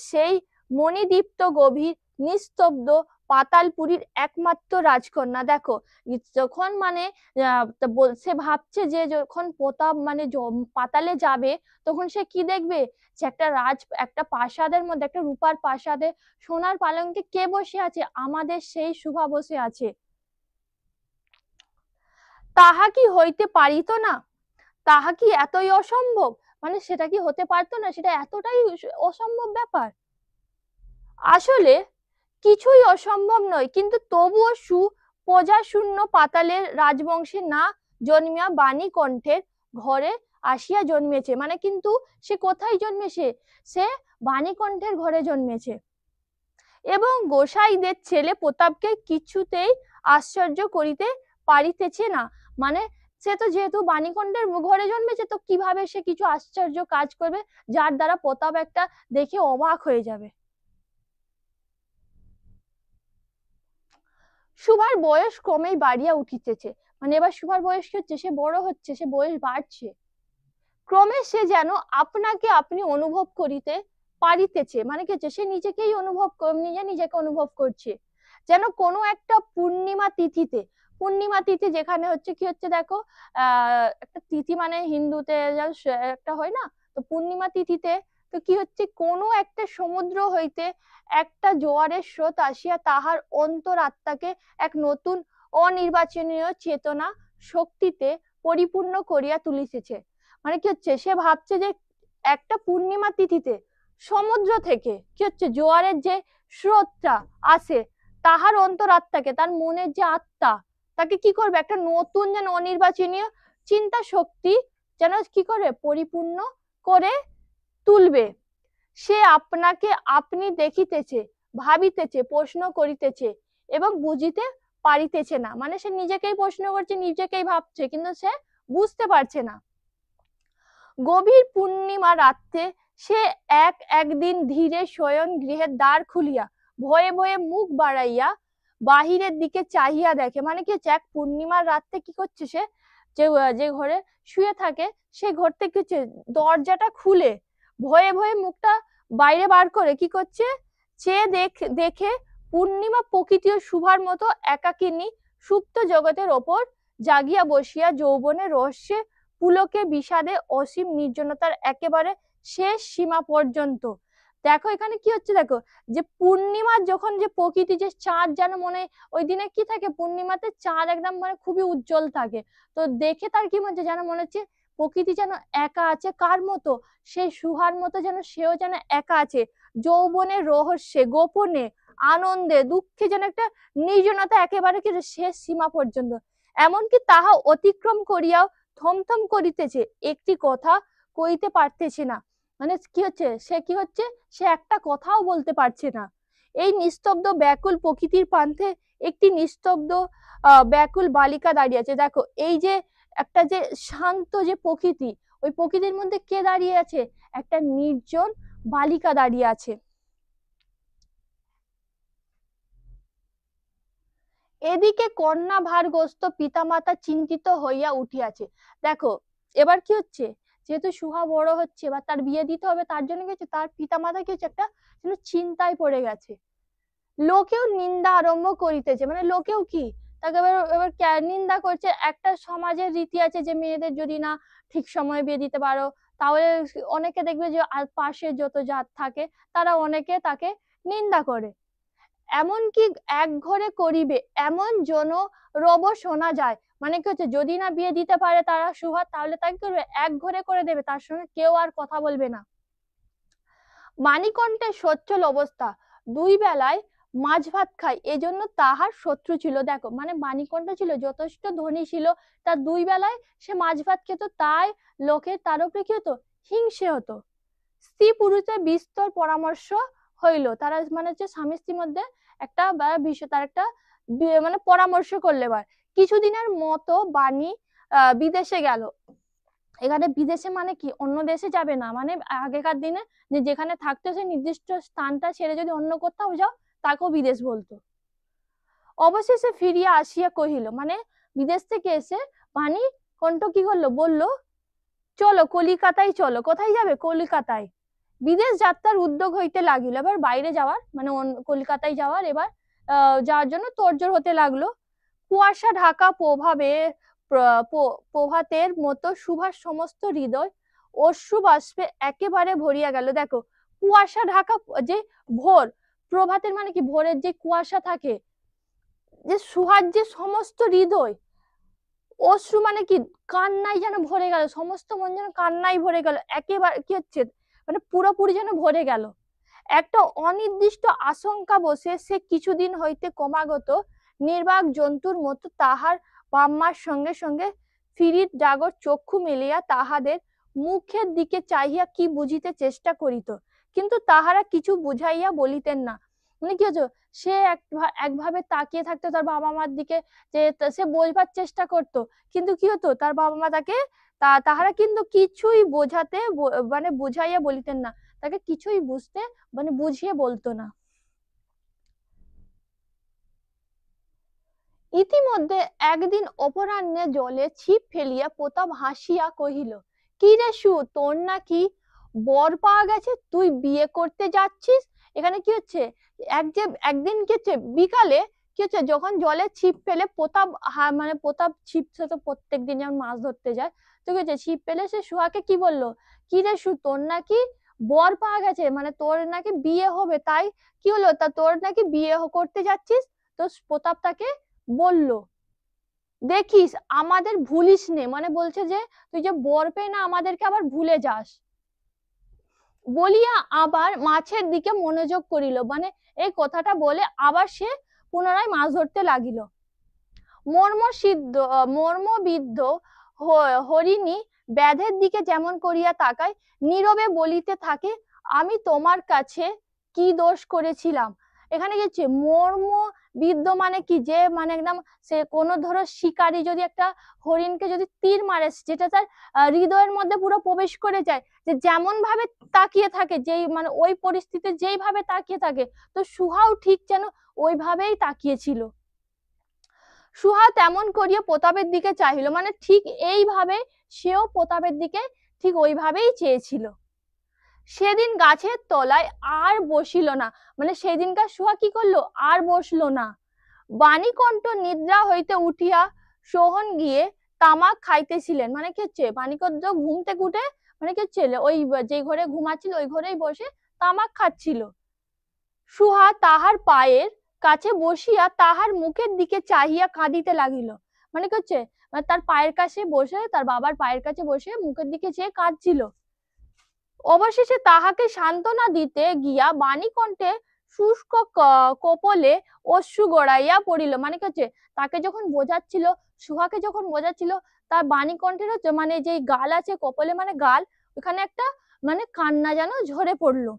সেই মণিদীপ্ত গভীর নিস্তব্ধ পাতালপুরীর একমাত্র রাজকন্যা। দেখো যখন মানে সে ভাবছে যে যখন প্রতাপ মানে পাতালে যাবে, তখন সে কি দেখবে, যে একটা প্রাসাদের মধ্যে, একটা রূপার প্রাসাদে সোনার পালঙ্কে কে বসে আছে, আমাদের সেই শুভা বসে আছে। তাহা কি হইতে পারিত না, তাহা কি এতই অসম্ভব, মানে সেটা কি হতে পারতো না, সেটা এতটাই অসম্ভব ব্যাপার। আসলে কিছুই অসম্ভব নয়, কিন্তু তবুও প্রজা শূন্য পাতালের রাজবংশে না জন্মিয়া বাণী কণ্ঠের ঘরে আসিয়া জন্মেছে। মানে কিন্তু সে কোথায় জন্মেছে, সে বাণীকণ্ঠের ঘরে জন্মেছে। এবং গোসাইদের ছেলে প্রতাপকে কিছুতেই আশ্চর্য করিতে পারিতেছে না। মানে সে তো যেহেতু বাণীকণ্ঠের ঘরে জন্মেছে, তো কিভাবে সে কিছু আশ্চর্য কাজ করবে যার দ্বারা প্রতাপ একটা দেখে অবাক হয়ে যাবে। সুভার বয়স ক্রমেই বাড়িয়া উঠিতেছে, মানে এবার সুভার বয়স কি হচ্ছে, সে বড় হচ্ছে, সে বয়স বাড়ছে। ক্রমে সে যেন আপনাকে আপনি অনুভব করিতে পারিতেছে, মানে কি হচ্ছে, সে নিজেকেই নিজেকে অনুভব করছে। যেন কোনো একটা পূর্ণিমা তিথিতে, পূর্ণিমা তিথি যেখানে হচ্ছে কি হচ্ছে দেখো, একটা তিথি মানে হিন্দুতে একটা হয় না, তো পূর্ণিমা তিথিতে তো কি হচ্ছে, কোনো একটা সমুদ্র হইতে একটা জোয়ারের স্রোত আসিয়া তাহার অন্তরাত্মাকে এক নতুন অনির্বাচনীয় চেতনা শক্তিতে পরিপূর্ণ করিয়া তুলিতেছে। মানে কি হচ্ছে, সে ভাবছে যে একটা পূর্ণিমা তিথিতে সমুদ্র থেকে কি হচ্ছে জোয়ারের যে স্রোতটা আসে, তাহার অন্তরাত্মাকে, তার মনের যে আত্মা, তাকে কি করবে, একটা নতুন যেন অনির্বাচনীয় চিন্তা শক্তি যেন কি করে পরিপূর্ণ করে তুলবে। সে আপনাকে আপনি দেখিতেছে, ভাবিতেছে, প্রশ্ন করিতেছে এবং বুঝিতে পারিতেছে না, মানে সে নিজেকেই প্রশ্ন করছে, নিজেকেই ভাবছে, কিন্তু সে বুঝতে পারছে না। গভীর পূর্ণিমা রাত্রে সে একদিন ধীরে শয়ন গৃহের দ্বার খুলিয়া ভয়ে ভয়ে মুখ বাড়াইয়া বাহিরের দিকে চাহিয়া দেখে। মানে কি হচ্ছে, এক পূর্ণিমার রাত্রে কি করছে সে, যে ঘরে শুয়ে থাকে সে ঘর থেকে হচ্ছে দরজাটা খুলে ভয়ে ভয়ে মুখটা বাইরে বার করে কি করছে, চেয়ে দেখে পূর্ণিমা প্রকৃতি ও শুভার মতো একাকিনী সুপ্ত জগতের ওপর জাগিয়া বসিয়া যৌবনের রহস্যে পুলকে বিষাদে অসীম নির্জনতার একেবারে শেষ সীমা পর্যন্ত। দেখো এখানে কি হচ্ছে, দেখো যে পূর্ণিমার যখন যে প্রকৃতি, যে চাঁদ যেন মনে, ওই দিনে কি থাকে পূর্ণিমাতে চাঁদ একদম মানে খুবই উজ্জ্বল থাকে, তো দেখে তার কি মনে হচ্ছে, যেন মনে হচ্ছে প্রকৃতি যেন একা আছে, কার মতো, সেই সুহার মতো, যেন সেও যেন একা আছে যৌবনের রহস্যে, গোপনে, আনন্দে, দুঃখে, যেন একটা নির্জনতা একেবারে কি শেষ সীমা পর্যন্ত। এমনকি তাহা অতিক্রম করিয়াও থমথম করিতেছে, একটি কথা কইতে পারতেছে না। মানে কি হচ্ছে, সে কি হচ্ছে, সে একটা কথাও বলতে পারছে না। এই নিস্তব্ধ ব্যাকুল প্রকৃতির প্রান্তে একটি নিস্তব্ধ ব্যাকুল বালিকা দাঁড়িয়ে আছে। দেখো এই যে একটা যে শান্ত যে প্রকৃতি, ওই প্রকৃতির মধ্যে কে দাঁড়িয়ে আছে, একটা নির্জন বালিকা দাঁড়িয়ে আছে। এদিকে কন্যা ভারগ্রস্ত পিতামাতা চিন্তিত হইয়া উঠিয়াছে। দেখো এবার কি হচ্ছে, যেহেতু সুহা বড় হচ্ছে বা তার বিয়ে দিতে হবে, তার জন্য কি হচ্ছে, তার পিতামাতা কি হচ্ছে, একটা চিন্তায় পড়ে গেছে। লোকেও নিন্দা আরম্ভ করিতেছে, মানে লোকেও কি তাকে এবার এবার নিন্দা করছে। একটা সমাজের রীতি আছে যে মেয়েদের যদি না ঠিক সময়ে বিয়ে দিতে পারো, তাহলে অনেকে দেখবে যে পাশে যত জাত থাকে তারা অনেকে তাকে নিন্দা করে। এমনকি এক ঘরে করিবে এমন জন রব শোনা যায়। মানে কি হচ্ছে, যদি না বিয়ে দিতে পারে তারা সুহার, তাহলে তাকে করবে এক ঘরে করে দেবে, তার সঙ্গে কেউ আর কথা বলবে না। মানিকণ্ঠের সচ্ছল অবস্থা, দুই বেলায় মাছ ভাত খায়, এজন্য তাহার শত্রু ছিল। দেখো মানে মানিকণ্ঠ ছিল যথেষ্ট ধনী ছিল, তার দুই বেলায় সে মাছ ভাত খেত, তাই লোকের তার উপরে কি হতো, হিংসে হতো। স্ত্রী পুরুষের বিস্তর পরামর্শ হইল, তারা মানে হচ্ছে স্বামী স্ত্রীর মধ্যে একটা বিষয়, তার একটা মানে পরামর্শ করলে এবার কিছুদিনের মতো বাণী বিদেশে গেল। এখানে বিদেশে মানে কি অন্য দেশে যাবে না, মানে আগেকার দিনে যে যেখানে থাকতো সেই নির্দিষ্ট স্থানটা ছেড়ে যদি অন্য কোথাও যাও তাকেও বিদেশ বলতো। অবশেষে ফিরিয়া আসিয়া কহিল, মানে বিদেশ থেকে এসে বাণী কণ্ঠ কি করলো, বললো চলো কলিকাতায় চলো। কোথায় যাবে, কলিকাতায়। বিদেশ যাত্রার উদ্যোগ হইতে লাগিল, এবার বাইরে যাওয়ার মানে কলকাতায় যাওয়ার এবার যাওয়ার জন্য তোড়জোড় হতে লাগলো। কুয়াশা ঢাকা প্রভাতের মতো সুভাষ সমস্ত হৃদয় অশ্রু বাষ্পে একেবারে ভরিয়া গেল। দেখো কুয়াশা ঢাকা যে ভোর, প্রভাতের মানে কি ভোরের যে কুয়াশা থাকে, যে সুহার যে সমস্ত হৃদয়, অশ্রু মানে কি কান্নাই যেন ভরে গেল, সমস্ত মন যেন কান্নাই ভরে গেল, একেবারে কি হচ্ছে মানে পুরোপুরি যেন ভরে গেল। একটা অনির্দিষ্ট আশঙ্কা বসে সে কিছুদিন হইতে ক্রমাগত নির্বাক জন্তুর মতো তাহার বাম্মার সঙ্গে সঙ্গে ফিরিত জাগর চক্ষু মেলিয়া তাহাদের মুখের দিকে চাহিয়া কি বুঝিতে চেষ্টা করিত, কিন্তু তাহারা কিছু বুঝাইয়া বলিতেন না। মানে কি হচ্ছে, সে একভাবে তাকিয়ে থাকতো তার বাবা মার দিকে, যে সে বোঝবার চেষ্টা করতো, কিন্তু কি হতো তার বাবা মা তাকে তাহারা কিন্তু কিছুই বোঝাতে মানে বুঝাইয়া বলিতেন না, তাকে কিছুই বুঝতে মানে বুঝিয়ে বলতো না। ইতিমধ্যে একদিন অপরাহ্নে জলে ছিপ ফেলিয়া প্রতাপ হাসিয়া কহিল, কি রে সু, তোর নাকি বর পাওয়া গেছে, তুই বিয়ে করতে যাচ্ছিস। এখানে কি হচ্ছে, একদিন কি হচ্ছে বিকালে, কি হচ্ছে যখন জলে ছিপ ফেলে প্রতাপ, মানে প্রতাপ ছিপ সে তো প্রত্যেকদিন যেমন মাছ ধরতে যায়, তো কি হচ্ছে ছিপ ফেলে সে সুহাকে কি বললো, কি রে সু, তোর নাকি বর পাওয়া গেছে, মানে তোর নাকি বিয়ে হবে, তাই কি হলো, তা তোর নাকি বিয়ে করতে যাচ্ছিস। তো প্রতাপ তাকে বলল, দেখিস আমাদের ভুলিস নে, মানে বলছে যে তুই যে বর পেয়ে না আমাদেরকে আবার ভুলে যাস। বলিয়া আবার মাছের দিকে মনোযোগ করিল, মানে এই কথাটা বলে আবার সে পুনরায় মাছ ধরতে লাগিল। মর্মবিদ্ধ হরিণী ব্যাধের দিকে যেমন করিয়া তাকায়, নীরবে বলিতে থাকে, আমি তোমার কাছে কি দোষ করেছিলাম। এখানে কি হচ্ছে মর্মবিদ্ধ মানে কি, যে মানে একদম সে কোনো ধরো শিকারী যদি একটা হরিণকে যদি তীর মারে, যেটা তার হৃদয়ের মধ্যে পুরো প্রবেশ করে যায়, যে যেমন ভাবে তাকিয়ে থাকে, যেই মানে ওই পরিস্থিতিতে যেই ভাবে তাকিয়ে থাকে, তো সুহাও ঠিক যেন ওইভাবেই তাকিয়েছিল। সুহা তেমন করিয়া প্রতাপের দিকে চাহিল, মানে ঠিক এইভাবে সেও প্রতাপের দিকে ঠিক ওইভাবেই চেয়েছিল। সেদিন গাছের তলায় আর বসিল না, মানে সেদিনকার সুহা কি করলো, আর বসলো না। বাণীকণ্ঠ নিদ্রা হইতে উঠিয়া সোহন গিয়ে তামাক খাইতেছিলেন, মানে কি হচ্ছে বাণীকণ্ঠ ঘুম থেকে উঠে, মানে কি হচ্ছে ওই যে ঘরে ঘুমাচ্ছিল ওই ঘরেই বসে তামাক খাচ্ছিল। সুহা তাহার পায়ের কাছে বসিয়া তাহার মুখের দিকে চাহিয়া কাঁদিতে লাগিল, মানে কি হচ্ছে মানে তার পায়ের কাছে বসে, তার বাবার পায়ের কাছে বসে মুখের দিকে চেয়ে কাঁদছিল। অবশেষে তাহাকে সান্ত্বনা দিতে গিয়া বাণীকণ্ঠে শুষ্ক কপলে অশ্রু গড়াইয়া পড়িল, মানে কি হচ্ছে তাকে যখন বোঝাচ্ছিল, সুহাকে যখন বোঝাচ্ছিল, তার বাণীকণ্ঠের মানে যে গাল আছে, কপলে মানে গাল, ওখানে একটা মানে কান্না যেন ঝরে পড়লো।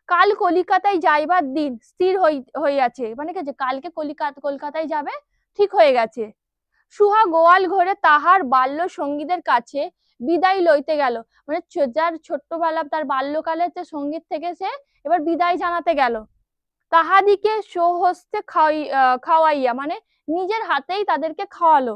কাল কলিকাতায় যাইবার দিন স্থির হইয়াছে, মানে কি হচ্ছে কালকে কলকাতায় যাবে ঠিক হয়ে গেছে। সুহা গোয়াল ঘরে তাহার বাল্য সঙ্গীদের কাছে বিদায় লইতে গেল, মানে যার ছোট্টবেলা তার বাল্যকালের যে সঙ্গীত থেকে সে এবার বিদায় জানাতে গেল। তাহাদিকে স্বহস্তে খাওয়াইয়া, মানে নিজের হাতেই তাদেরকে খাওয়ালো।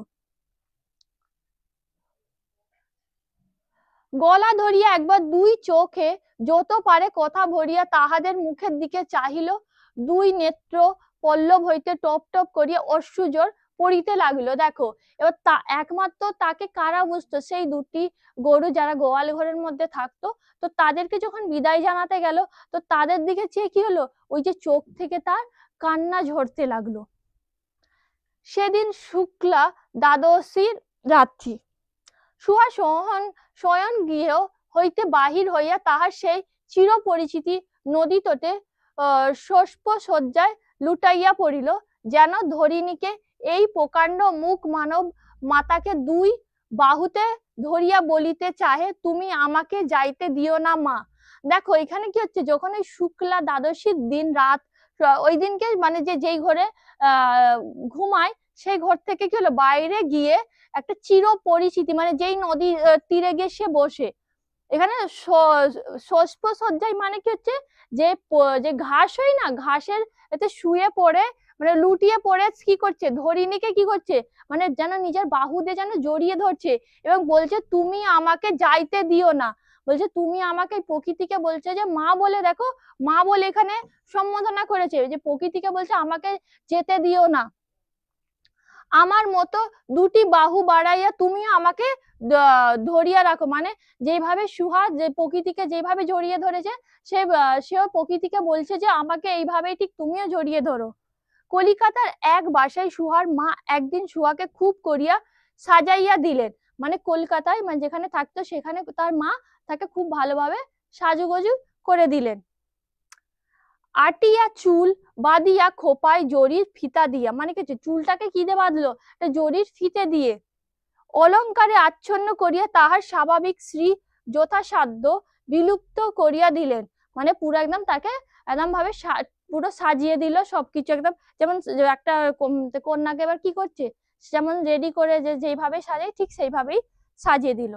গলা ধরিয়া একবার দুই চোখে যত পারে কথা ভরিয়া তাহাদের মুখের দিকে চাহিল, দুই নেত্র পল্লব হইতে টপ টপ করিয়া অশ্রুজল পড়িতে লাগিল। দেখো এবার একমাত্র তাকে কারা বুঝতো, সেই দুটি গরু যারা গোয়াল ঘরের মধ্যে থাকতো, তো তাদেরকে যখন বিদায় জানাতে গেল, তো তাদের দিকে চেয়ে কি হলো, ওই যে চোখ থেকে তার কান্না ঝরতে লাগলো। সেদিন শুক্লা দ্বাদশীর রাত্রি, সুহা শয়ন গৃহ হইতে বাহির হইয়া তাহার সেই চিরপরিচিতি নদী তটে শস্যশয্যায় লুটাইয়া পড়িল, যেন ধরিণীকে এই প্রকাণ্ড মুখ মানব মাতাকে দুই বাহুতে ধরিয়া বলিতে চাহে, তুমি আমাকে যাইতে দিও না মা। দেখো এখানে কি হচ্ছে, যখন এই শুক্লা দ্বাদশীর দিন রাত, ওই দিনকে মানে যেই ঘরে ঘুমায়, সেই ঘর থেকে কি হলো, বাইরে গিয়ে একটা চির পরিচিতি, মানে যেই নদী তীরে গিয়ে সে বসে, এখানে শস্যশয্যায় মানে কি হচ্ছে, যে যে ঘাস হয় না, ঘাসের এতে শুয়ে পড়ে, মানে লুটিয়ে পড়ে কি করছে, ধরিণীকে কি করছে, মানে যেন নিজের বাহু দিয়ে যেন জড়িয়ে ধরছে, এবং বলছে তুমি আমাকে যাইতে দিও না, বলছে তুমি আমাকে, প্রকৃতিকে বলছে যে মা বলে, দেখো মা বলে এখানে সম্বোধনা করেছে, যে প্রকৃতিকে বলছে আমাকে যেতে দিও না, আমার মতো দুটি বাহু বাড়াইয়া তুমি আমাকে ধরিয়া রাখো, মানে যেভাবে সুহা যে প্রকৃতিকে যেভাবে জড়িয়ে ধরেছে, সেও প্রকৃতিকে বলছে যে আমাকে এইভাবেই ঠিক তুমিও জড়িয়ে ধরো। কলিকাতার এক বাসায় সুহার মা একদিন সুহাকে খুব করিয়া সাজাইয়া দিলেন, মানে কলকাতায় মানে যেখানে থাকতো সেখানে তার মা তাকে খুব ভালোভাবে সাজুগুজু করে দিলেন। আটিয়া চুল বাঁধিয়া খোপায় জরির ফিতা দিয়া, মানে কি চুলটাকে কি দিয়ে বাঁধলো, জরির ফিতে দিয়ে অলঙ্কারে আচ্ছন্ন করিয়া তাহার স্বাভাবিক শ্রী যথাসাধ্য বিলুপ্ত করিয়া দিলেন, মানে পুরো একদম তাকে একদম ভাবে পুরো সাজিয়ে দিল সবকিছু একদম, যেমন একটা কন্যাকে এবার কি করছে, যেমন রেডি করে যে যেইভাবে সাজায় ঠিক সেইভাবেই সাজিয়ে দিল।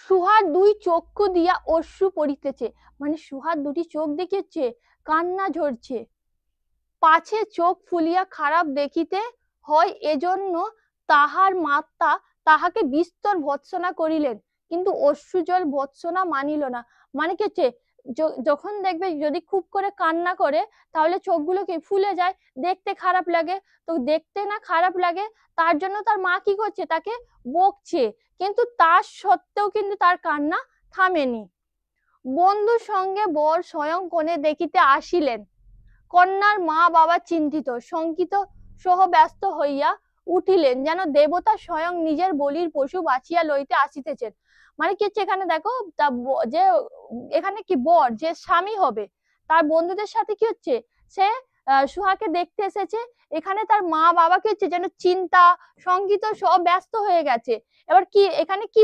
সুহার দুই চক্ষু দিয়া অশ্রু পড়িতেছে, মানে সুহার দুটি চোখ দেখিয়েছে কান্না ঝরছে, পাছে চোখ ফুলিয়া খারাপ দেখিতে হয় এজন্য তাহার মাতা তাহাকে বিস্তর ভৎসনা করিলেন, কিন্তু অশ্রুজল ভৎসনা মানিল না। মানে কি হচ্ছে, যখন দেখবে যদি খুব করে কান্না করে তাহলে চোখগুলো কি ফুলে যায়, দেখতে খারাপ লাগে। তো দেখতে না খারাপ লাগে তার জন্য তার মা কি করছে, তাকে বকছে, কিন্তু তার সত্ত্বেও কিন্তু তার কান্না থামেনি। বন্ধুর সঙ্গে বর স্বয়ং কোণে দেখিতে আসিলেন। কন্যার মা বাবা চিন্তিত শঙ্কিত সহ ব্যস্ত হইয়া উঠিলেন, যেন দেবতা স্বয়ং নিজের বলির পশু বাছিয়া লইতে আসিতেছেন। মানে কি হচ্ছে, এখানে দেখো যে এখানে কি বর যে স্বামী হবে তার বন্ধুদের সাথে কি হচ্ছে, সে সুহাকে দেখতে এসেছে। এখানে তার মা বাবা কি হচ্ছে, যেন চিন্তা শঙ্কিত সব ব্যস্ত হয়ে গেছে। এবার কি এখানে কি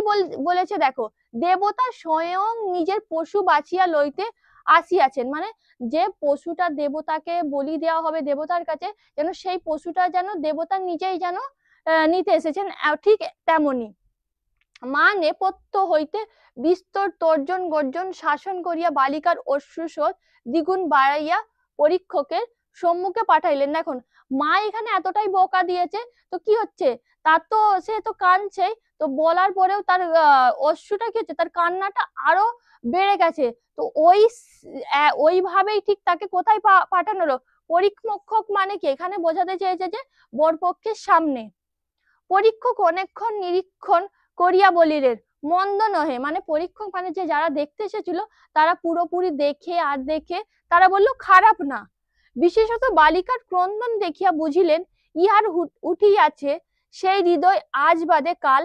বলেছে দেখো, দেবতা স্বয়ং নিজের পশু বাছিয়া লইতে আসিয়াছেন। মানে যে পশুটা দেবতাকে বলি দেওয়া হবে দেবতার কাছে, যেন সেই পশুটা যেন দেবতা নিজেই যেন নিতে এসেছেন, ঠিক তেমনি মা নেপথ্য হইতে বিস্তর তর্জন গর্জন শাসন করিয়া বালিকার অশ্রুস্রোত দ্বিগুণ বাড়াইয়া পরীক্ষকের সম্মুখে পাঠাইলেন। দেখুন মা এখানে এতটাই বকা দিয়েছে, তো কি হচ্ছে, তার তো সে তো কাঁদছে, তো বলার পরেও তার অশ্রুটা কি হচ্ছে, তার কান্নাটা আরো বেড়ে গেছে। তো ওইভাবেই ঠিক তাকে কোথায় পাঠানো হলো, পরীক্ষক মানে কি এখানে বোঝাতে চেয়েছে যে বরপক্ষের সামনে। পরীক্ষক অনেকক্ষণ নিরীক্ষণ করিয়া বলিলেন, মন্দ নহে। মানে পরীক্ষক মানে যে যারা দেখতে এসেছিল তারা পুরোপুরি দেখে আর দেখে তারা বলল খারাপ না। বিশেষত বালিকার ক্রন্দন দেখিয়া বুঝিলেন ইহার উঠিয়াছে সেই হৃদয় আজ বাদে কাল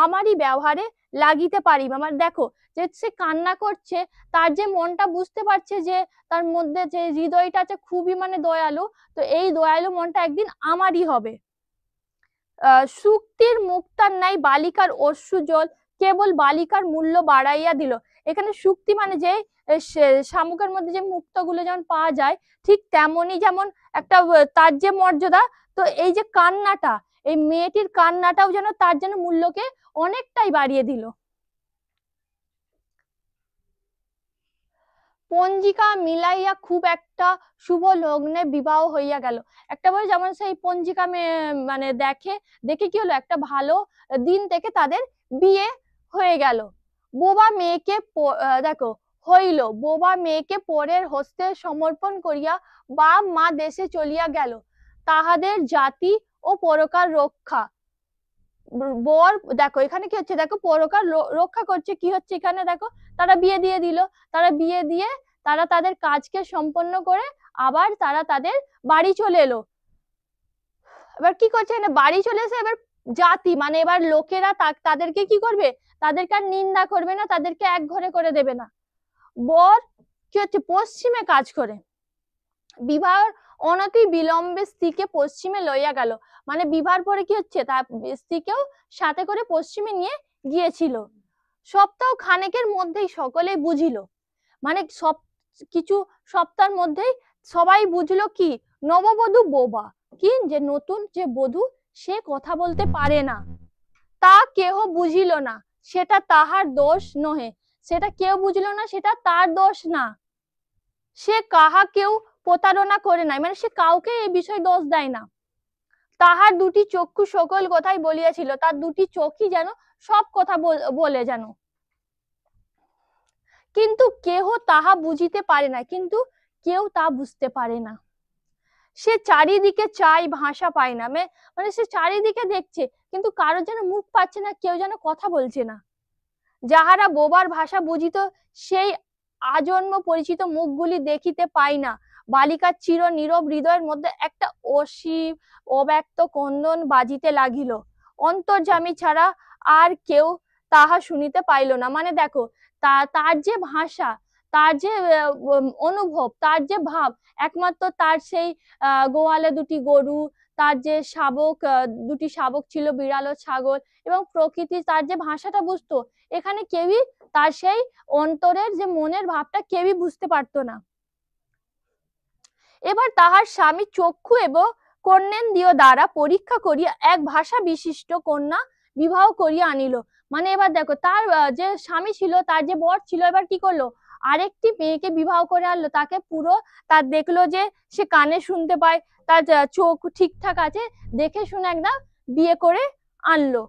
আমারই ব্যবহারে লাগিতে পারিব। আমার দেখো যে সে কান্না করছে, তার যে মনটা বুঝতে পারছে যে তার মধ্যে যে হৃদয়টা আছে খুবই মানে দয়ালু, তো এই দয়ালু মনটা একদিন আমারই হবে। সুক্তির মুক্তার নাই বালিকার অশ্রুজল কেবল বালিকার মূল্য বাড়াইয়া দিল। এখানে সুক্তি মানে যে শামুকের মধ্যে যে মুক্তগুলো যেমন পাওয়া যায়, ঠিক তেমনি যেমন একটা তার যে মর্যাদা, তো এই যে কান্নাটা, এই মেয়েটির কান্নাটাও যেন তার যেন মূল্যকে অনেকটাই বাড়িয়ে দিল। পঞ্জিকা মিলাইয়া খুব একটা শুভ লগ্নে বিবাহ হইয়া গেল। একটা বলে যেমন সেই পঞ্জিকা মানে দেখে কি হলো, একটা ভালো দিন থেকে তাদের বিয়ে হয়ে গেল। বোবা মেয়েকে দেখো হইল, বোবা মেয়েকে পরের হস্তে সমর্পণ করিয়া বাপ মা দেশে চলিয়া গেল, তাহাদের জাতি ও পরকার রক্ষা। বর দেখো এখানে কি হচ্ছে, দেখো পরকার রক্ষা করছে, কি হচ্ছে এখানে দেখো, তারা বিয়ে দিয়ে দিল, তারা বিয়ে দিয়ে তারা তাদের কাজকে সম্পন্ন করে আবার তারা তাদের বাড়ি চলে এলো। এবার কি করছে, বাড়ি চলে এসে এবার জাতি মানে এবার লোকেরা তাদেরকে কি করবে, তাদেরকে আর নিন্দা করবে না, তাদেরকে এক ঘরে করে দেবে না। বর কি হচ্ছে, পশ্চিমে কাজ করে। বিবাহ অনতি বিলম্বে স্ত্রীকে পশ্চিমে লইয়া গেল। মানে বিবাহের পরে কি হচ্ছে, তার স্ত্রীকেও সাথে করে পশ্চিমে নিয়ে গিয়েছিল। সপ্তাহ খানেকের মধ্যেই সকলে বুঝিল, মানে সব কিছু সপ্তাহের মধ্যেই সবাই বুঝলো কি, নববধূ বোবা, কি যে নতুন যে বধূ সে কথা বলতে পারে না। তা কেহ বুঝিল না, সেটা তাহার দোষ নহে। সেটা কেউ বুঝলো না, সেটা তার দোষ না। সে কাহাকেও প্রতারণা করে নাই, মানে সে কাউকে এই বিষয়ে দোষ দেয় না। তাহার দুটি চক্ষু সকল কথাই বলিয়াছিল, তার দুটি চোখই যেন সব কথা বলে যেন, কিন্তু কেহ তাহা বুঝিতে পারে না, কিন্তু কেউ তা বুঝতে পারে না। সে চারিদিকে চাই, ভাষা পায় না, মানে সে চারিদিকে দেখছে কিন্তু কারোর যেন মুখ পাচ্ছে না, কেউ যেন কথা বলছে না। যাহারা বোবার ভাষা বুঝিত সেই আজন্ম পরিচিত মুখগুলি দেখিতে পাই না। বালিকার চির নীরব হৃদয়ের মধ্যে একটা অসীম অব্যক্ত ক্রন্দন বাজিতে লাগিল। অন্তর্যামী ছাড়া আর কেউ তাহা শুনিতে পাইল না। মানে দেখো তার যে ভাষা, তার যে অনুভব, তার যে ভাব, একমাত্র তার সেই গোয়ালে দুটি গরু, তার যে দুটি শাবক ছিল, বিড়াল ও ছাগল, এবং প্রকৃতি, তার যে ভাষাটা বুঝতো, এখানে কেউই তার সেই অন্তরের যে মনের ভাবটা কেউই বুঝতে পারতো না। এবার তাহার স্বামী চক্ষু এবং কর্ণেন্দ্রিয় দ্বারা পরীক্ষা করিয়া এক ভাষা বিশিষ্ট কন্যা বিবাহ করিয়া আনিল। মানে এবার দেখো তার যে স্বামী ছিল, তার যে বর ছিল, এবার কি করলো, আরেকটি মেয়েকে বিবাহ করে আনলো। তাকে পুরো তার দেখলো যে সে কানে শুনতে পায়, তার চোখ ঠিকঠাক আছে, দেখে শুনে একদম বিয়ে করে আনলো।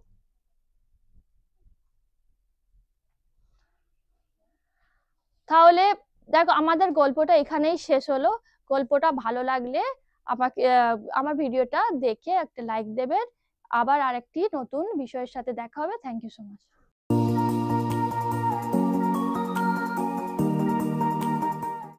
তাহলে দেখো আমাদের গল্পটা এখানেই শেষ হলো। গল্পটা ভালো লাগলে আমাকে আমার ভিডিওটা দেখে একটা লাইক দেবেন। আবার আরেকটি নতুন বিষয়ের সাথে দেখা হবে। Thank you so much.